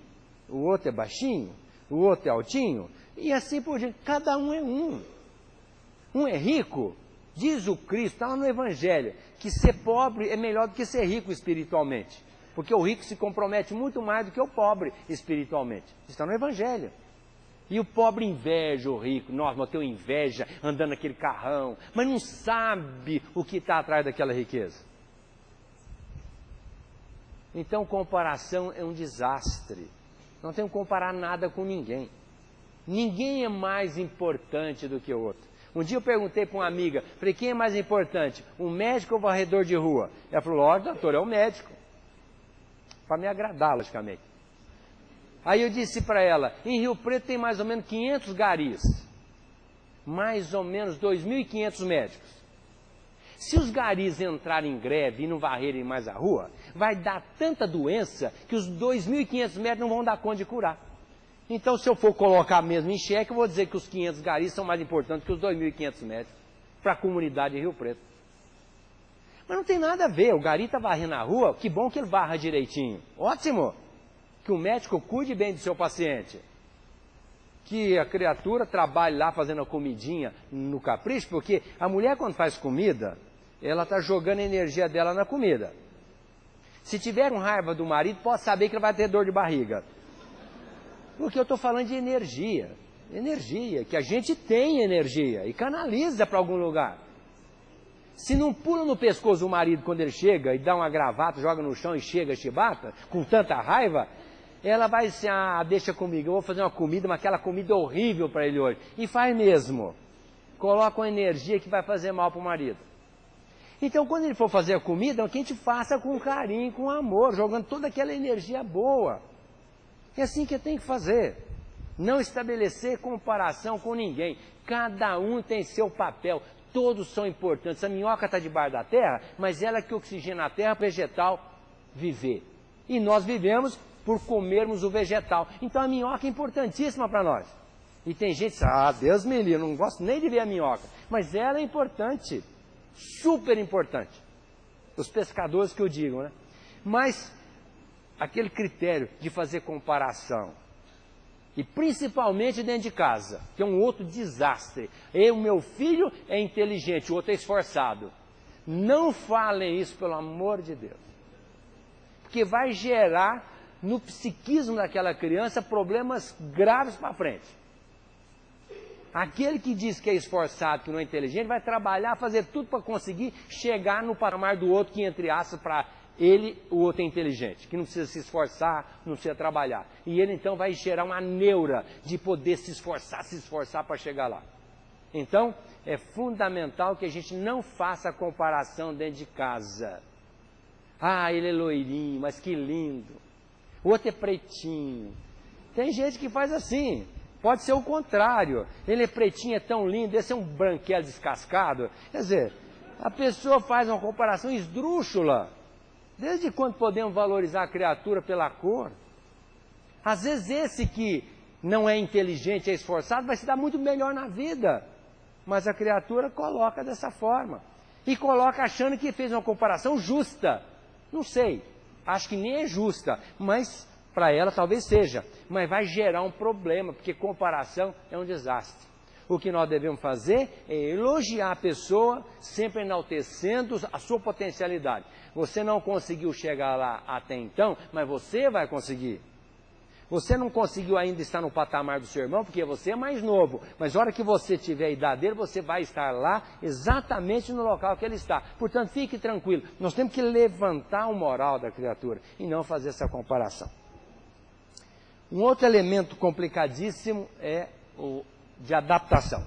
o outro é baixinho, o outro é altinho, e assim por diante. Cada um é um. Um é rico, diz o Cristo, está lá no Evangelho, que ser pobre é melhor do que ser rico espiritualmente. Porque o rico se compromete muito mais do que o pobre espiritualmente. Está no Evangelho. E o pobre inveja o rico. Nossa, mas eu tenho inveja andando naquele carrão, mas não sabe o que está atrás daquela riqueza. Então, comparação é um desastre. Não temos que comparar nada com ninguém. Ninguém é mais importante do que o outro. Um dia eu perguntei para uma amiga, falei, quem é mais importante, um médico ou um varredor de rua? Ela falou, lógico, doutor, é o médico. Para me agradar, logicamente. Aí eu disse para ela, em Rio Preto tem mais ou menos 500 garis, mais ou menos 2.500 médicos. Se os garis entrarem em greve e não varrerem mais a rua, vai dar tanta doença que os 2.500 médicos não vão dar conta de curar. Então, se eu for colocar mesmo em xeque, eu vou dizer que os 500 garis são mais importantes que os 2.500 médicos para a comunidade de Rio Preto. Mas não tem nada a ver, o gari está varrendo a rua, que bom que ele varra direitinho. Ótimo! Que o médico cuide bem do seu paciente. Que a criatura trabalhe lá fazendo a comidinha no capricho, porque a mulher quando faz comida, ela está jogando a energia dela na comida. Se tiver com raiva do marido, pode saber que ele vai ter dor de barriga. Porque eu estou falando de energia. Energia, que a gente tem energia e canaliza para algum lugar. Se não pula no pescoço do marido quando ele chega e dá uma gravata, joga no chão e chega chibata, com tanta raiva, ela vai dizer, deixa comigo, eu vou fazer uma comida, mas aquela comida horrível para ele hoje. E faz mesmo. Coloca uma energia que vai fazer mal para o marido. Então, quando ele for fazer a comida, que a gente faça com carinho, com amor, jogando toda aquela energia boa. É assim que tem que fazer. Não estabelecer comparação com ninguém. Cada um tem seu papel. Todos são importantes. A minhoca está debaixo da terra, mas ela que oxigena a terra para o vegetal viver. E nós vivemos por comermos o vegetal. Então a minhoca é importantíssima para nós. E tem gente que diz, Deus me livre, não gosto nem de ver a minhoca. Mas ela é importante, super importante. Os pescadores que eu digo, né? Mas aquele critério de fazer comparação, e principalmente dentro de casa, que é um outro desastre. O meu filho é inteligente, o outro é esforçado. Não falem isso, pelo amor de Deus. Porque vai gerar no psiquismo daquela criança problemas graves para frente. Aquele que diz que é esforçado, que não é inteligente, vai trabalhar, fazer tudo para conseguir chegar no patamar do outro, que entre aspas, para ele, o outro é inteligente, que não precisa se esforçar, não precisa trabalhar. E ele então vai gerar uma neura de poder se esforçar para chegar lá. Então, é fundamental que a gente não faça comparação dentro de casa. Ele é loirinho, mas que lindo. O outro é pretinho. Tem gente que faz assim. Pode ser o contrário. Ele é pretinho, é tão lindo, esse é um branquelo descascado. Quer dizer, a pessoa faz uma comparação esdrúxula. Desde quando podemos valorizar a criatura pela cor? Às vezes esse que não é inteligente, é esforçado, vai se dar muito melhor na vida. Mas a criatura coloca dessa forma. E coloca achando que fez uma comparação justa. Não sei, acho que nem é justa, mas para ela talvez seja. Mas vai gerar um problema, porque comparação é um desastre. O que nós devemos fazer é elogiar a pessoa, sempre enaltecendo a sua potencialidade. Você não conseguiu chegar lá até então, mas você vai conseguir. Você não conseguiu ainda estar no patamar do seu irmão, porque você é mais novo. Mas na hora que você tiver a idade dele, você vai estar lá exatamente no local que ele está. Portanto, fique tranquilo. Nós temos que levantar o moral da criatura e não fazer essa comparação. Um outro elemento complicadíssimo é o de adaptação.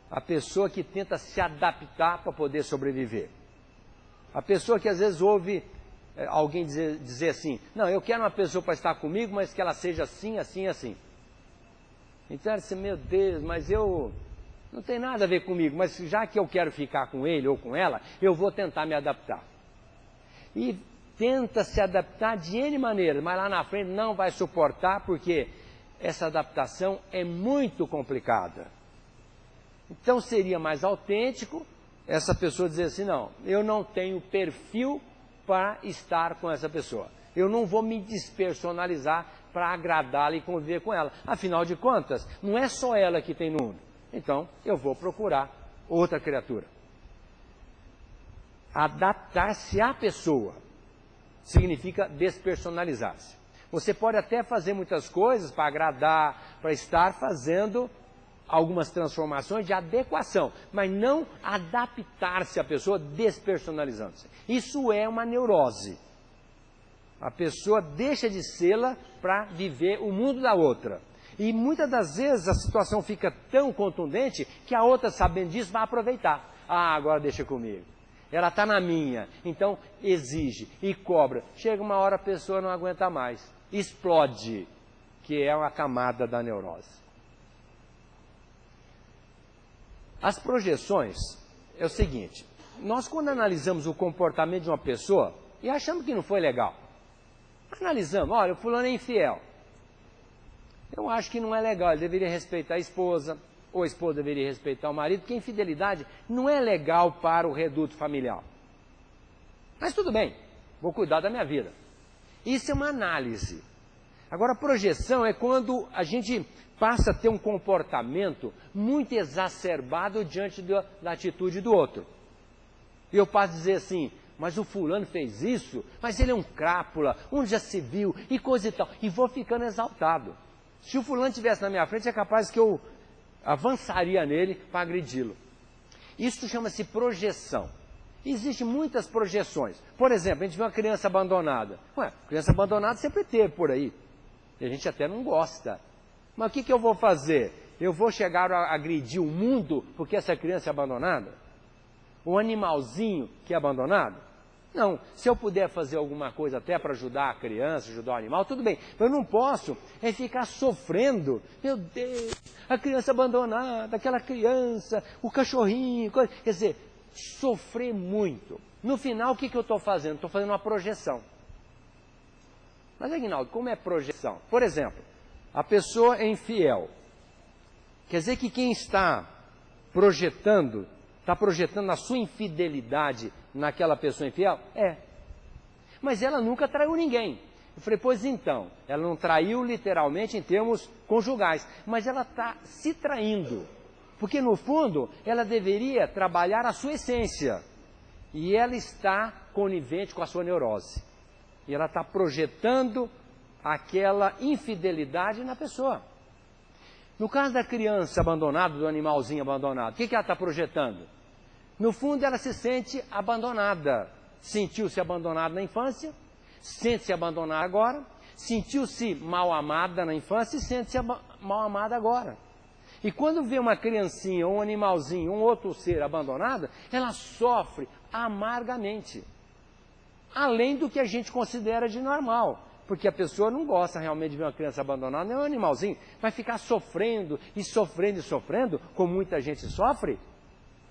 A pessoa que tenta se adaptar para poder sobreviver. A pessoa que às vezes ouve alguém dizer assim, não, eu quero uma pessoa para estar comigo, mas que ela seja assim, assim, assim. Então ela diz, meu Deus, mas eu não tem nada a ver comigo, mas já que eu quero ficar com ele ou com ela, eu vou tentar me adaptar. E tenta se adaptar de N maneiras, mas lá na frente não vai suportar, porque essa adaptação é muito complicada. Então seria mais autêntico essa pessoa dizer assim, não, eu não tenho perfil para estar com essa pessoa. Eu não vou me despersonalizar para agradá-la e conviver com ela. Afinal de contas, não é só ela que tem no mundo. Então, eu vou procurar outra criatura. Adaptar-se à pessoa significa despersonalizar-se. Você pode até fazer muitas coisas para agradar, para estar fazendo algumas transformações de adequação, mas não adaptar-se à pessoa despersonalizando-se. Isso é uma neurose. A pessoa deixa de sê-la para viver o mundo da outra. E muitas das vezes a situação fica tão contundente que a outra, sabendo disso, vai aproveitar. Agora deixa comigo. Ela está na minha, então exige e cobra. Chega uma hora a pessoa não aguenta mais. explode, que é uma camada da neurose. As projeções é o seguinte, nós quando analisamos o comportamento de uma pessoa e achamos que não foi legal, analisamos, olha, o fulano é infiel, eu acho que não é legal, ele deveria respeitar a esposa, ou a esposa deveria respeitar o marido, porque a infidelidade não é legal para o reduto familiar. Mas tudo bem, vou cuidar da minha vida. Isso é uma análise. Agora, a projeção é quando a gente passa a ter um comportamento muito exacerbado diante da atitude do outro. E eu passo a dizer assim, mas o fulano fez isso, mas ele é um crápula, onde já se viu, e coisa e tal. E vou ficando exaltado. Se o fulano estivesse na minha frente, é capaz que eu avançaria nele para agredi-lo. Isso chama-se projeção. Existem muitas projeções. Por exemplo, a gente vê uma criança abandonada. Ué, criança abandonada sempre teve por aí. E a gente até não gosta. Mas o que eu vou fazer? Eu vou chegar a agredir o mundo porque essa criança é abandonada? O animalzinho que é abandonado? Não. Se eu puder fazer alguma coisa até para ajudar a criança, ajudar o animal, tudo bem. Eu não posso ficar sofrendo. Meu Deus, a criança abandonada, aquela criança, o cachorrinho, coisa. Quer dizer, sofrer muito. No final, o que eu estou fazendo? Estou fazendo uma projeção. Mas, Aguinaldo, como é projeção? Por exemplo, a pessoa é infiel. Quer dizer que quem está projetando a sua infidelidade naquela pessoa infiel? É. Mas ela nunca traiu ninguém. Eu falei, pois então, ela não traiu literalmente em termos conjugais, mas ela está se traindo. Porque, no fundo, ela deveria trabalhar a sua essência. E ela está conivente com a sua neurose. E ela está projetando aquela infidelidade na pessoa. No caso da criança abandonada, do animalzinho abandonado, o que ela está projetando? No fundo, ela se sente abandonada. Sentiu-se abandonada na infância, sente-se abandonada agora, sentiu-se mal amada na infância e sente-se mal amada agora. E quando vê uma criancinha, um animalzinho, um outro ser abandonado, ela sofre amargamente. Além do que a gente considera de normal. Porque a pessoa não gosta realmente de ver uma criança abandonada, nem um animalzinho. Vai ficar sofrendo e sofrendo e sofrendo, como muita gente sofre.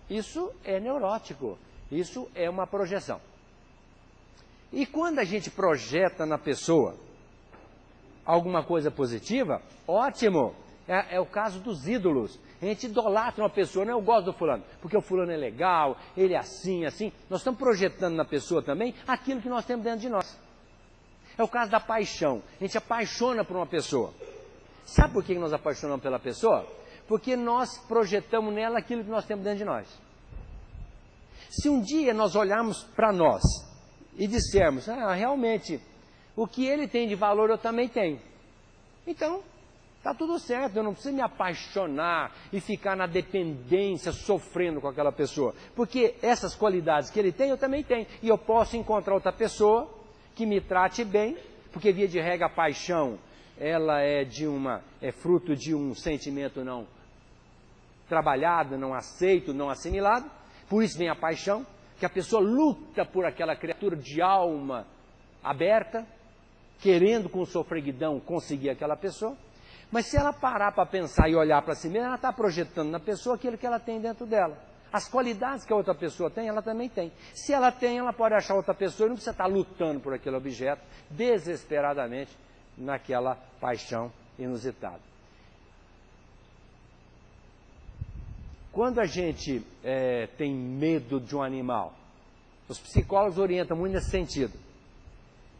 Isso é neurótico. Isso é uma projeção. E quando a gente projeta na pessoa alguma coisa positiva, ótimo. É o caso dos ídolos. A gente idolatra uma pessoa, não, eu gosto do fulano, porque o fulano é legal, ele é assim, assim. Nós estamos projetando na pessoa também aquilo que nós temos dentro de nós. É o caso da paixão. A gente apaixona por uma pessoa. Sabe por que nós apaixonamos pela pessoa? Porque nós projetamos nela aquilo que nós temos dentro de nós. Se um dia nós olharmos para nós e dissermos, realmente, o que ele tem de valor eu também tenho. Então, está tudo certo, eu não preciso me apaixonar e ficar na dependência, sofrendo com aquela pessoa. Porque essas qualidades que ele tem, eu também tenho. E eu posso encontrar outra pessoa que me trate bem, porque via de regra a paixão, ela é fruto de um sentimento não trabalhado, não aceito, não assimilado. Por isso vem a paixão, que a pessoa luta por aquela criatura de alma aberta, querendo com sofreguidão conseguir aquela pessoa. Mas se ela parar para pensar e olhar para si mesma, ela está projetando na pessoa aquilo que ela tem dentro dela. As qualidades que a outra pessoa tem, ela também tem. Se ela tem, ela pode achar outra pessoa e não precisa estar lutando por aquele objeto, desesperadamente, naquela paixão inusitada. Quando a gente tem medo de um animal, os psicólogos orientam muito nesse sentido.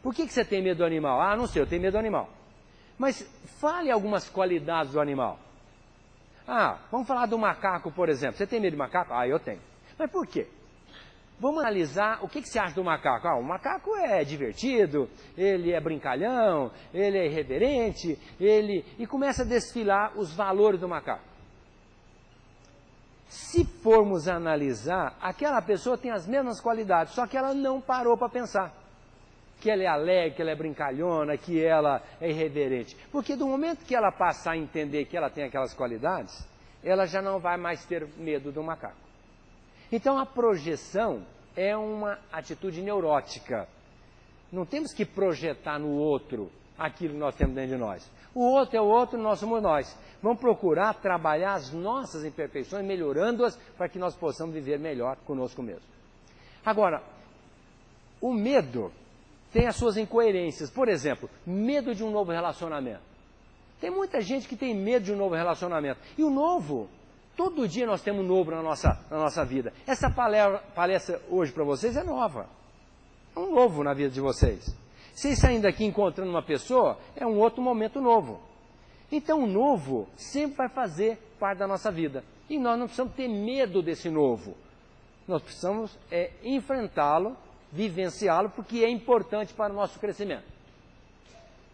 Por que você tem medo do animal? Ah, não sei, eu tenho medo do animal. Mas fale algumas qualidades do animal. Vamos falar do macaco, por exemplo. Você tem medo de macaco? Eu tenho. Mas por quê? Vamos analisar o que você acha do macaco. O macaco é divertido, ele é brincalhão, ele é irreverente, e começa a desfilar os valores do macaco. Se formos analisar, aquela pessoa tem as mesmas qualidades, só que ela não parou para pensar. Que ela é alegre, que ela é brincalhona, que ela é irreverente. Porque do momento que ela passar a entender que ela tem aquelas qualidades, ela já não vai mais ter medo do macaco. Então a projeção é uma atitude neurótica. Não temos que projetar no outro aquilo que nós temos dentro de nós. O outro é o outro, nós somos nós. Vamos procurar trabalhar as nossas imperfeições, melhorando-as, para que nós possamos viver melhor conosco mesmo. Agora, o medo tem as suas incoerências. Por exemplo, medo de um novo relacionamento. Tem muita gente que tem medo de um novo relacionamento. E o novo, todo dia nós temos um novo na nossa vida. Essa palestra hoje para vocês é nova. É um novo na vida de vocês. Vocês saindo daqui encontrando uma pessoa, é um outro momento novo. Então o novo sempre vai fazer parte da nossa vida. E nós não precisamos ter medo desse novo. Nós precisamos enfrentá-lo, vivenciá-lo, porque é importante para o nosso crescimento.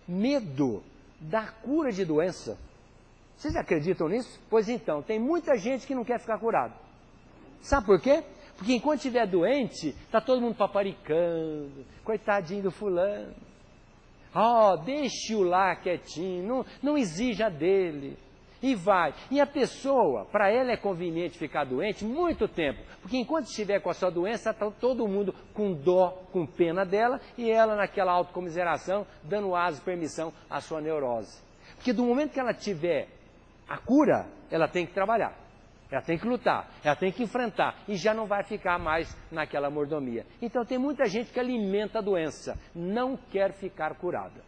Medo da cura de doença. Vocês acreditam nisso? Pois então, tem muita gente que não quer ficar curado. Sabe por quê? Porque enquanto estiver doente, está todo mundo paparicando, coitadinho do fulano. Deixe-o lá quietinho, não exija dele. E vai. E a pessoa, para ela é conveniente ficar doente muito tempo, porque enquanto estiver com a sua doença, está todo mundo com dó, com pena dela, e ela naquela autocomiseração, dando aso e permissão à sua neurose. Porque do momento que ela tiver a cura, ela tem que trabalhar, ela tem que lutar, ela tem que enfrentar, e já não vai ficar mais naquela mordomia. Então tem muita gente que alimenta a doença, não quer ficar curada.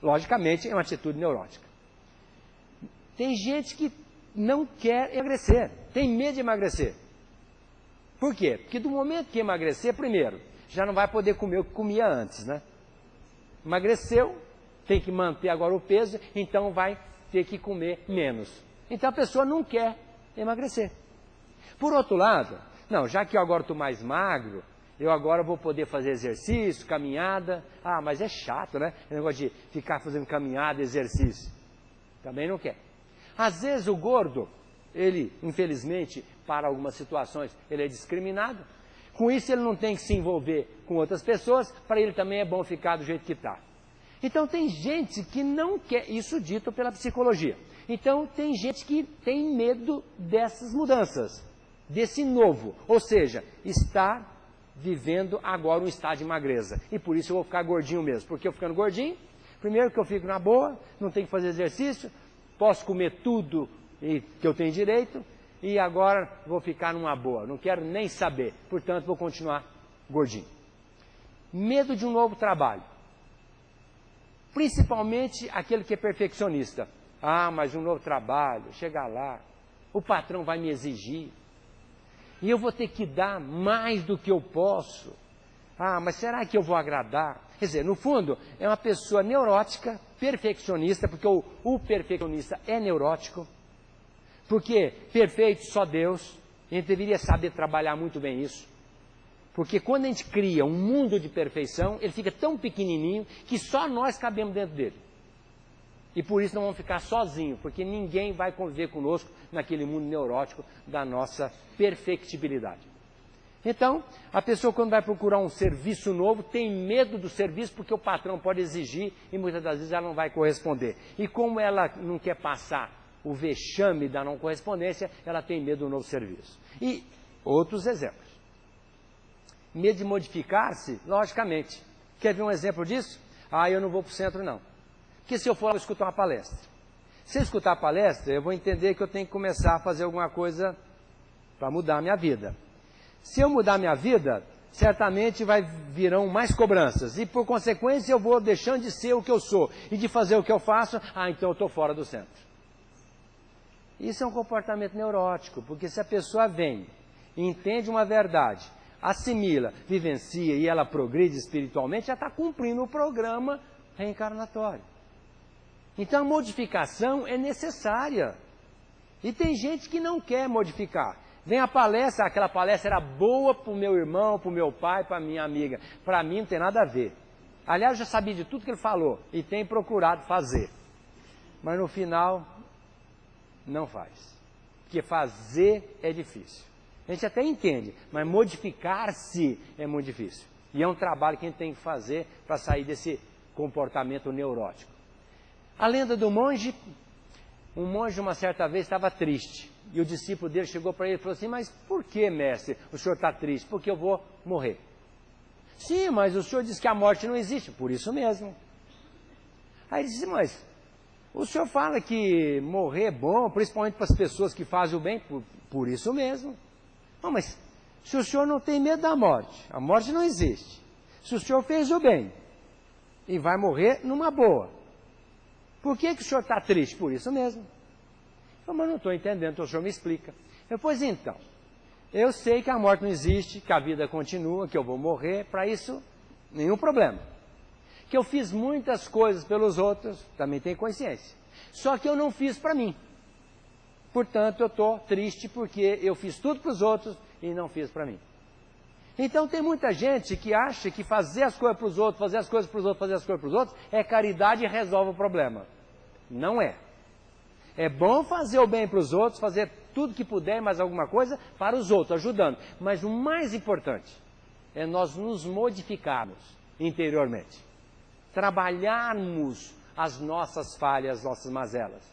Logicamente é uma atitude neurótica. Tem gente que não quer emagrecer, tem medo de emagrecer. Por quê? Porque do momento que emagrecer, primeiro, já não vai poder comer o que comia antes, né? Emagreceu, tem que manter agora o peso, então vai ter que comer menos. Então a pessoa não quer emagrecer. Por outro lado, não, já que eu agora estou mais magro, eu agora vou poder fazer exercício, caminhada. Mas é chato, né? O negócio de ficar fazendo caminhada, exercício. Também não quer. Às vezes o gordo, ele, infelizmente, para algumas situações, ele é discriminado. Com isso ele não tem que se envolver com outras pessoas, para ele também é bom ficar do jeito que está. Então tem gente que não quer, isso dito pela psicologia. Então tem gente que tem medo dessas mudanças, desse novo. Ou seja, está vivendo agora um estado de magreza. E por isso eu vou ficar gordinho mesmo. Porque eu ficando gordinho, primeiro que eu fico na boa, não tenho que fazer exercício, posso comer tudo que eu tenho direito, e agora vou ficar numa boa, não quero nem saber, portanto vou continuar gordinho. Medo de um novo trabalho, principalmente aquele que é perfeccionista. Mas um novo trabalho, chegar lá, o patrão vai me exigir, e eu vou ter que dar mais do que eu posso. Mas será que eu vou agradar? Quer dizer, no fundo, é uma pessoa neurótica, perfeccionista, porque o perfeccionista é neurótico, porque perfeito só Deus, a gente deveria saber trabalhar muito bem isso, porque quando a gente cria um mundo de perfeição, ele fica tão pequenininho que só nós cabemos dentro dele. E por isso não vamos ficar sozinhos, porque ninguém vai conviver conosco naquele mundo neurótico da nossa perfectibilidade. Então, a pessoa quando vai procurar um serviço novo, tem medo do serviço porque o patrão pode exigir e muitas das vezes ela não vai corresponder. E como ela não quer passar o vexame da não correspondência, ela tem medo do novo serviço. E outros exemplos. Medo de modificar-se, logicamente. Quer ver um exemplo disso? Eu não vou para o centro não. Porque se eu for escutar uma palestra, se eu escutar a palestra, eu vou entender que eu tenho que começar a fazer alguma coisa para mudar a minha vida. Se eu mudar minha vida, certamente virão mais cobranças. E por consequência eu vou deixando de ser o que eu sou e de fazer o que eu faço, então eu estou fora do centro. Isso é um comportamento neurótico, porque se a pessoa vem, entende uma verdade, assimila, vivencia e ela progride espiritualmente, já está cumprindo o programa reencarnatório. Então a modificação é necessária. E tem gente que não quer modificar. Vem a palestra, aquela palestra era boa para o meu irmão, para o meu pai, para a minha amiga. Para mim não tem nada a ver. Aliás, eu já sabia de tudo que ele falou e tenho procurado fazer. Mas no final, não faz. Porque fazer é difícil. A gente até entende, mas modificar-se é muito difícil. E é um trabalho que a gente tem que fazer para sair desse comportamento neurótico. A lenda do monge, um monge uma certa vez estava triste. E o discípulo dele chegou para ele e falou assim: mas por que, mestre, o senhor está triste? Porque eu vou morrer. Sim, mas o senhor disse que a morte não existe. Por isso mesmo. Aí ele disse, mas o senhor fala que morrer é bom, principalmente para as pessoas que fazem o bem, por isso mesmo. Não, mas se o senhor não tem medo da morte, a morte não existe. Se o senhor fez o bem e vai morrer numa boa, por que o senhor está triste? Por isso mesmo. Eu, mas não estou entendendo, então o senhor me explica. Pois então, eu sei que a morte não existe, que a vida continua, que eu vou morrer, para isso, nenhum problema. Que eu fiz muitas coisas pelos outros, também tenho consciência. Só que eu não fiz para mim. Portanto, eu estou triste porque eu fiz tudo para os outros e não fiz para mim. Então, tem muita gente que acha que fazer as coisas para os outros, fazer as coisas para os outros, fazer as coisas para os outros, é caridade e resolve o problema. Não é. É bom fazer o bem para os outros, fazer tudo que puder e mais alguma coisa para os outros, ajudando. Mas o mais importante é nós nos modificarmos interiormente. Trabalharmos as nossas falhas, nossas mazelas.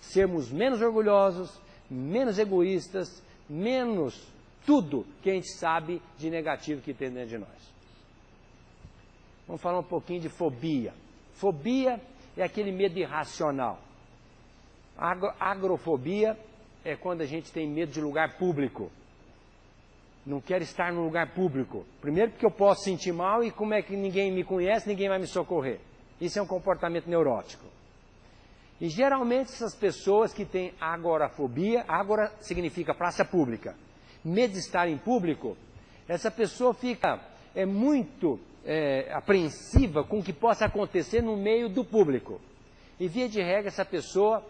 Sermos menos orgulhosos, menos egoístas, menos tudo que a gente sabe de negativo que tem dentro de nós. Vamos falar um pouquinho de fobia. Fobia é aquele medo irracional. Agrofobia é quando a gente tem medo de lugar público. Não quero estar num lugar público. Primeiro porque eu posso sentir mal e como é que ninguém me conhece, ninguém vai me socorrer. Isso é um comportamento neurótico. E geralmente essas pessoas que têm agorafobia, agora significa praça pública, medo de estar em público, essa pessoa fica muito apreensiva com o que possa acontecer no meio do público. E via de regra essa pessoa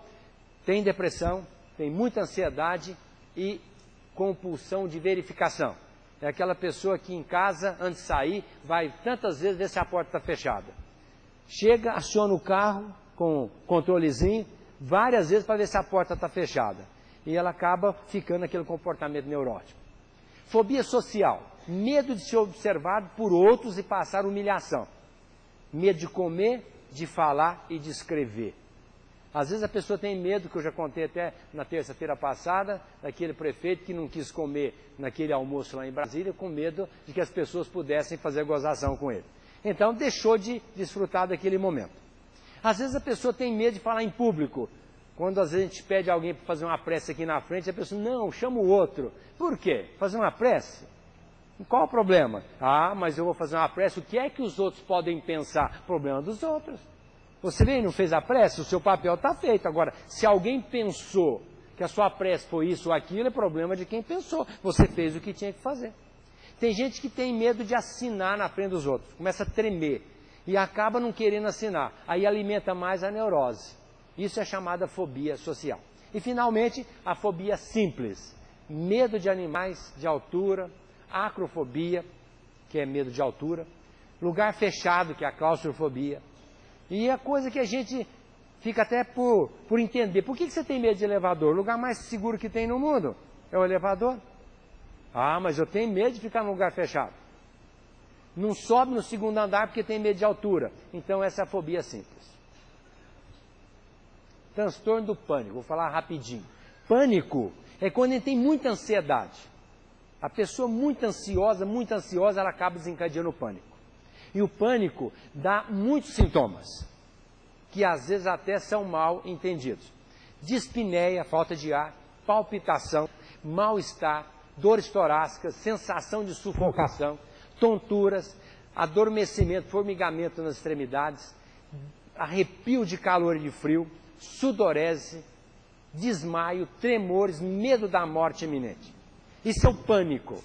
tem depressão, tem muita ansiedade e compulsão de verificação. É aquela pessoa que em casa, antes de sair, vai tantas vezes ver se a porta está fechada. Chega, aciona o carro com o controlezinho, várias vezes para ver se a porta está fechada. E ela acaba ficando aquele comportamento neurótico. Fobia social, medo de ser observado por outros e passar humilhação. Medo de comer, de falar e de escrever. Às vezes a pessoa tem medo, que eu já contei até na terça-feira passada, daquele prefeito que não quis comer naquele almoço lá em Brasília, com medo de que as pessoas pudessem fazer gozação com ele. Então deixou de desfrutar daquele momento. Às vezes a pessoa tem medo de falar em público. Quando às vezes a gente pede alguém para fazer uma prece aqui na frente, a pessoa, não, chama o outro. Por quê? Fazer uma prece? Qual o problema? Ah, mas eu vou fazer uma prece, o que é que os outros podem pensar? Problema dos outros. Você veio e não fez a prece, o seu papel está feito. Agora, se alguém pensou que a sua prece foi isso ou aquilo, é problema de quem pensou. Você fez o que tinha que fazer. Tem gente que tem medo de assinar na frente dos outros, começa a tremer e acaba não querendo assinar. Aí alimenta mais a neurose. Isso é chamada fobia social. E finalmente, a fobia simples. Medo de animais de altura, acrofobia, que é medo de altura, lugar fechado, que é a claustrofobia. E a coisa que a gente fica até por entender. Por que você tem medo de elevador? O lugar mais seguro que tem no mundo é o elevador. Ah, mas eu tenho medo de ficar num lugar fechado. Não sobe no segundo andar porque tem medo de altura. Então essa é a fobia simples. Transtorno do pânico. Vou falar rapidinho. Pânico é quando ele tem muita ansiedade. A pessoa muito ansiosa, ela acaba desencadeando o pânico. E o pânico dá muitos sintomas, que às vezes até são mal entendidos. Dispneia, falta de ar, palpitação, mal-estar, dores torácicas, sensação de sufocação, tonturas, adormecimento, formigamento nas extremidades, arrepio de calor e de frio, sudorese, desmaio, tremores, medo da morte iminente. Isso é o pânico.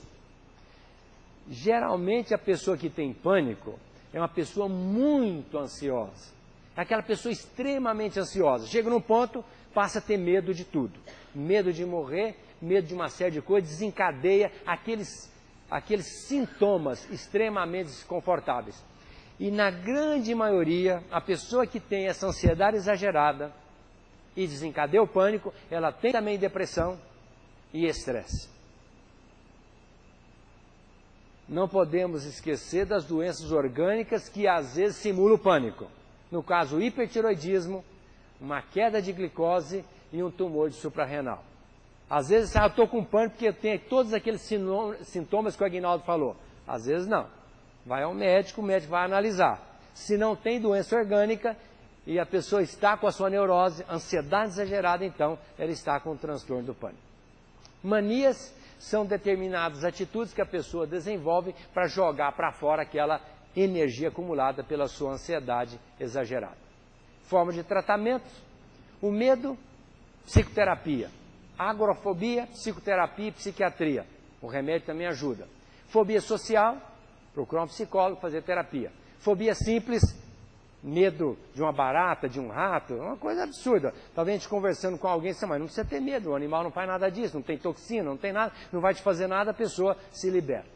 Geralmente a pessoa que tem pânico é uma pessoa muito ansiosa. É aquela pessoa extremamente ansiosa. Chega num ponto, passa a ter medo de tudo. Medo de morrer, medo de uma série de coisas, desencadeia aqueles sintomas extremamente desconfortáveis. E na grande maioria, a pessoa que tem essa ansiedade exagerada e desencadeia o pânico, ela tem também depressão e estresse. Não podemos esquecer das doenças orgânicas que às vezes simulam o pânico. No caso, o hipertiroidismo, uma queda de glicose e um tumor de suprarrenal. Às vezes, eu estou com pânico porque eu tenho todos aqueles sintomas que o Aguinaldo falou. Às vezes não. Vai ao médico, o médico vai analisar. Se não tem doença orgânica, e a pessoa está com a sua neurose, ansiedade exagerada, então ela está com o transtorno do pânico. Manias são determinadas atitudes que a pessoa desenvolve para jogar para fora aquela energia acumulada pela sua ansiedade exagerada. Forma de tratamento: o medo, psicoterapia. Agorafobia, psicoterapia e psiquiatria. O remédio também ajuda. Fobia social, procurar um psicólogo, fazer terapia. Fobia simples, medo de uma barata, de um rato, é uma coisa absurda. Talvez a gente conversando com alguém, mas não precisa ter medo, o animal não faz nada disso, não tem toxina, não tem nada, não vai te fazer nada, a pessoa se liberta.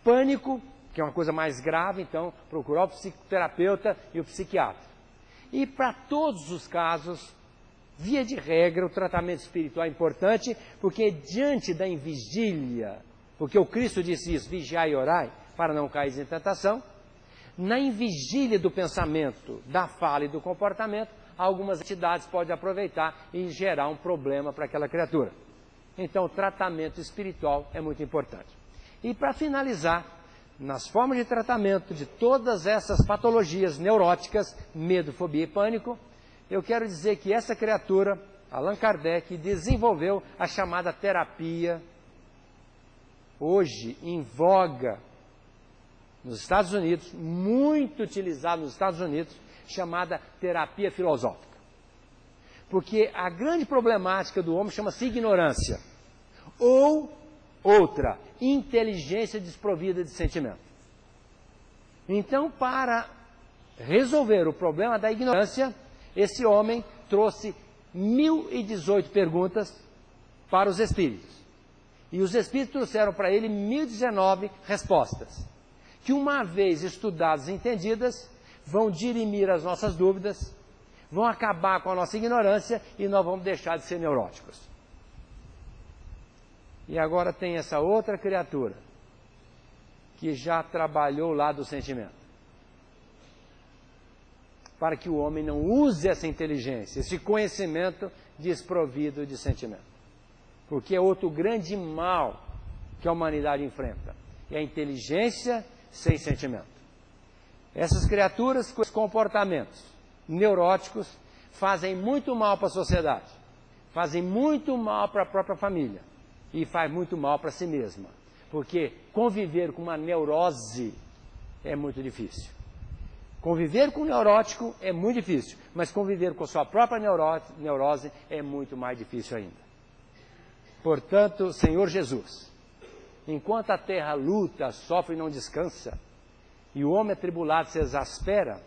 Pânico, que é uma coisa mais grave, então procurar o psicoterapeuta e o psiquiatra. E para todos os casos, via de regra, o tratamento espiritual é importante, porque diante da invigília, porque o Cristo disse isso, vigiai e orai, para não cair em tentação, na invigília do pensamento, da fala e do comportamento, algumas entidades podem aproveitar e gerar um problema para aquela criatura. Então, o tratamento espiritual é muito importante. E para finalizar, nas formas de tratamento de todas essas patologias neuróticas, medo, fobia e pânico, eu quero dizer que essa criatura, Allan Kardec, desenvolveu a chamada terapia, hoje em voga nos Estados Unidos, muito utilizada nos Estados Unidos, chamada terapia filosófica. Porque a grande problemática do homem chama-se ignorância, ou outra, inteligência desprovida de sentimento. Então, para resolver o problema da ignorância, esse homem trouxe 1018 perguntas para os espíritos. E os espíritos trouxeram para ele 1019 respostas, que uma vez estudadas e entendidas, vão dirimir as nossas dúvidas, vão acabar com a nossa ignorância e nós vamos deixar de ser neuróticos. E agora tem essa outra criatura, que já trabalhou o lado do sentimento, para que o homem não use essa inteligência, esse conhecimento desprovido de sentimento. Porque é outro grande mal que a humanidade enfrenta, é a inteligência sem sentimento. Essas criaturas com comportamentos neuróticos fazem muito mal para a sociedade, fazem muito mal para a própria família e faz muito mal para si mesma, porque conviver com uma neurose é muito difícil. Conviver com um neurótico é muito difícil, mas conviver com a sua própria neurose é muito mais difícil ainda. Portanto, Senhor Jesus, enquanto a terra luta, sofre e não descansa, e o homem atribulado se exaspera,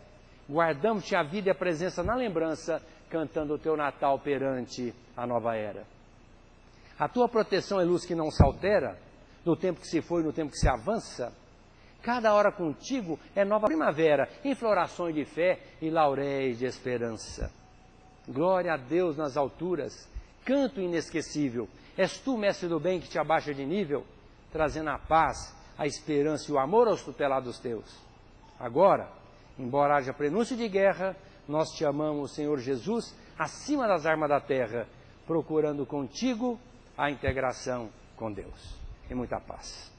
guardamos-te a vida e a presença na lembrança, cantando o teu Natal perante a nova era. A tua proteção é luz que não se altera, no tempo que se foi e no tempo que se avança. Cada hora contigo é nova primavera, em florações de fé e lauréis de esperança. Glória a Deus nas alturas, canto inesquecível. És tu, mestre do bem, que te abaixa de nível, trazendo a paz, a esperança e o amor aos tutelados teus. Agora, embora haja prenúncio de guerra, nós te amamos, Senhor Jesus, acima das armas da terra, procurando contigo a integração com Deus. E muita paz.